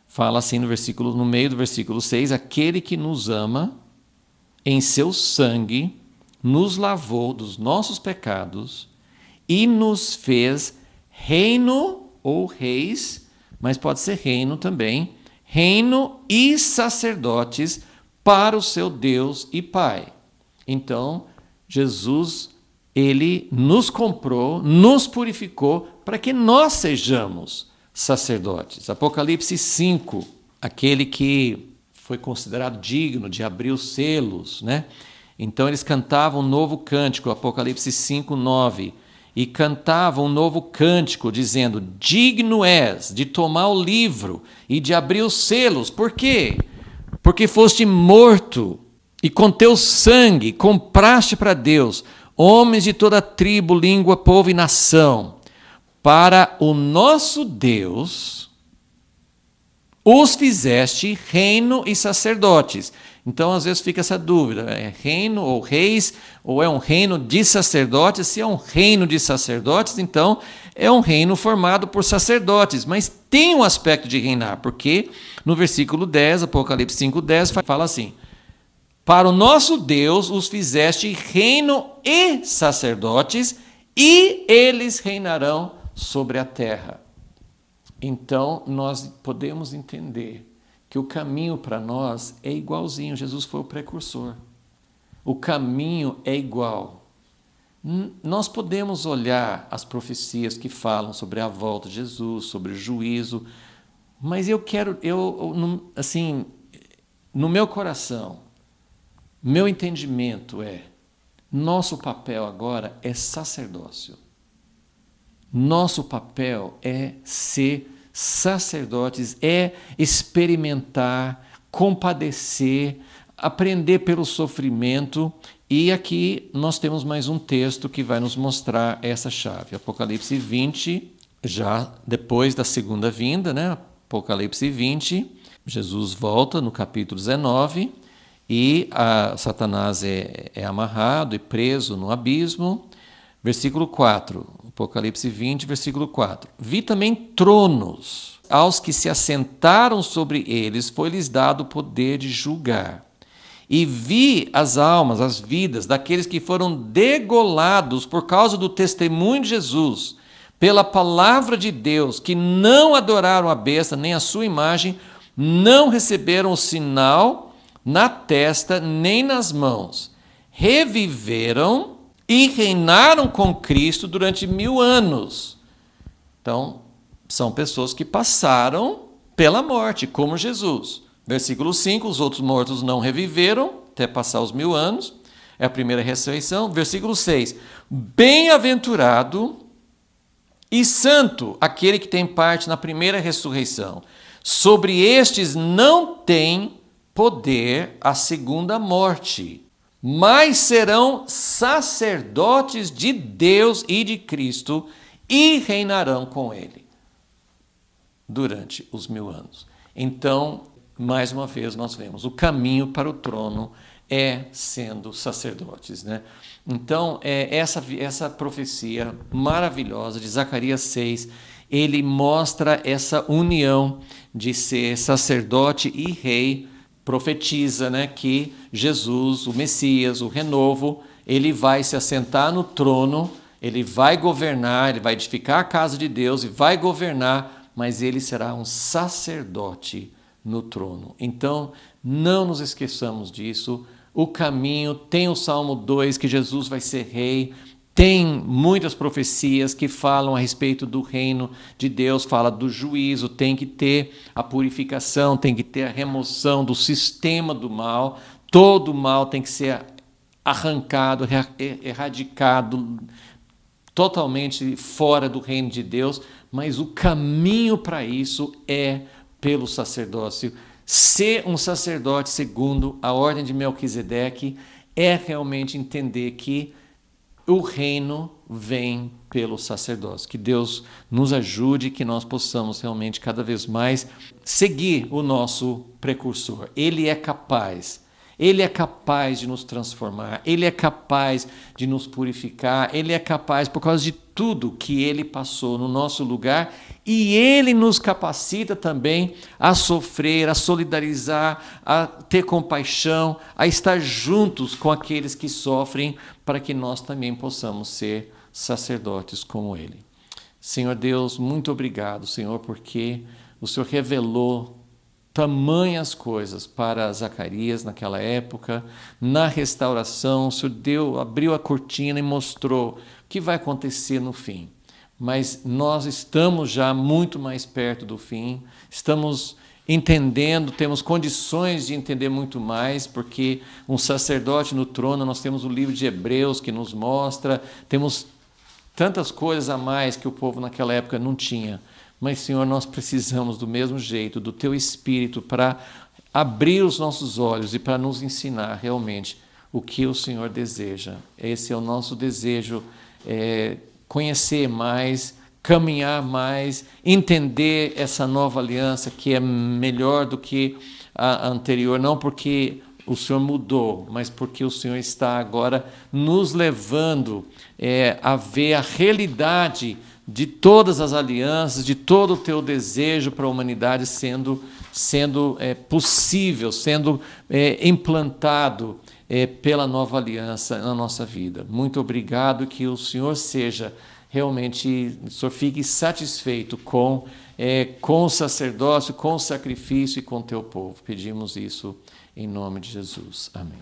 fala assim no meio do versículo 6, aquele que nos ama em seu sangue nos lavou dos nossos pecados e nos fez reino ou reis, mas pode ser reino também, reino e sacerdotes para o seu Deus e Pai. Então, Jesus, ele nos comprou, nos purificou para que nós sejamos sacerdotes. Apocalipse 5, aquele que foi considerado digno de abrir os selos, né? Então eles cantavam um novo cântico, Apocalipse 5, 9, e cantavam um novo cântico, dizendo, digno és de tomar o livro e de abrir os selos. Por quê? Porque foste morto, e com teu sangue compraste para Deus homens de toda tribo, língua, povo e nação. Para o nosso Deus os fizeste reino e sacerdotes. Então, às vezes fica essa dúvida, é reino ou reis, ou é um reino de sacerdotes? Se é um reino de sacerdotes, então é um reino formado por sacerdotes, mas tem um aspecto de reinar, porque no versículo 10, Apocalipse 5:10, fala assim, para o nosso Deus os fizeste reino e sacerdotes, e eles reinarão sobre a terra. Então, nós podemos entender que o caminho para nós é igualzinho. Jesus foi o precursor. O caminho é igual. Nós podemos olhar as profecias que falam sobre a volta de Jesus, sobre o juízo, mas assim, no meu coração, meu entendimento nosso papel agora é sacerdócio. Nosso papel é ser sacerdotes, é experimentar, compadecer, aprender pelo sofrimento. E aqui nós temos mais um texto que vai nos mostrar essa chave. Apocalipse 20, já depois da segunda vinda, né? Apocalipse 20, Jesus volta no capítulo 19 e Satanás é amarrado e preso no abismo. Versículo 4, Apocalipse 20, versículo 4. Vi também tronos, aos que se assentaram sobre eles foi-lhes dado o poder de julgar. E vi as almas, as vidas daqueles que foram degolados por causa do testemunho de Jesus, pela palavra de Deus, que não adoraram a besta nem a sua imagem, não receberam o sinal na testa nem nas mãos. Reviveram e reinaram com Cristo durante 1000 anos. Então, são pessoas que passaram pela morte, como Jesus. Versículo 5, os outros mortos não reviveram, até passar os 1000 anos. É a primeira ressurreição. Versículo 6, bem-aventurado e santo aquele que tem parte na primeira ressurreição. Sobre estes não tem poder a segunda morte, mas serão sacerdotes de Deus e de Cristo e reinarão com ele durante os 1000 anos. Então, mais uma vez nós vemos, o caminho para o trono é sendo sacerdotes, né? Então, essa profecia maravilhosa de Zacarias 6, ele mostra essa união de ser sacerdote e rei, profetiza, né, que Jesus, o Messias, o renovo, ele vai se assentar no trono, ele vai governar, ele vai edificar a casa de Deus e vai governar, mas ele será um sacerdote no trono. Então, não nos esqueçamos disso. O caminho, tem o Salmo 2, que Jesus vai ser rei, tem muitas profecias que falam a respeito do reino de Deus, fala do juízo, tem que ter a purificação, tem que ter a remoção do sistema do mal, todo o mal tem que ser arrancado, erradicado, totalmente fora do reino de Deus, mas o caminho para isso é pelo sacerdócio. Ser um sacerdote segundo a ordem de Melquisedeque é realmente entender que o reino vem pelo sacerdócio. Que Deus nos ajude, que nós possamos realmente cada vez mais seguir o nosso precursor. Ele é capaz. Ele é capaz de nos transformar, Ele é capaz de nos purificar, Ele é capaz, por causa de tudo que Ele passou no nosso lugar, e Ele nos capacita também a sofrer, a solidarizar, a ter compaixão, a estar juntos com aqueles que sofrem, para que nós também possamos ser sacerdotes como Ele. Senhor Deus, muito obrigado, Senhor, porque o Senhor revelou tamanhas coisas para Zacarias naquela época. Na restauração, o Senhor abriu a cortina e mostrou o que vai acontecer no fim. Mas nós estamos já muito mais perto do fim, estamos entendendo, temos condições de entender muito mais, porque um sacerdote no trono, nós temos o livro de Hebreus que nos mostra, temos tantas coisas a mais que o povo naquela época não tinha. Mas, Senhor, nós precisamos do mesmo jeito, do Teu Espírito, para abrir os nossos olhos e para nos ensinar realmente o que o Senhor deseja. Esse é o nosso desejo, conhecer mais, caminhar mais, entender essa nova aliança que é melhor do que a anterior, não porque o Senhor mudou, mas porque o Senhor está agora nos levando a ver a realidade de todas as alianças, de todo o teu desejo para a humanidade sendo possível, sendo implantado pela nova aliança na nossa vida. Muito obrigado, que o Senhor seja realmente, o Senhor fique satisfeito com o sacerdócio, com o sacrifício e com o teu povo. Pedimos isso em nome de Jesus. Amém.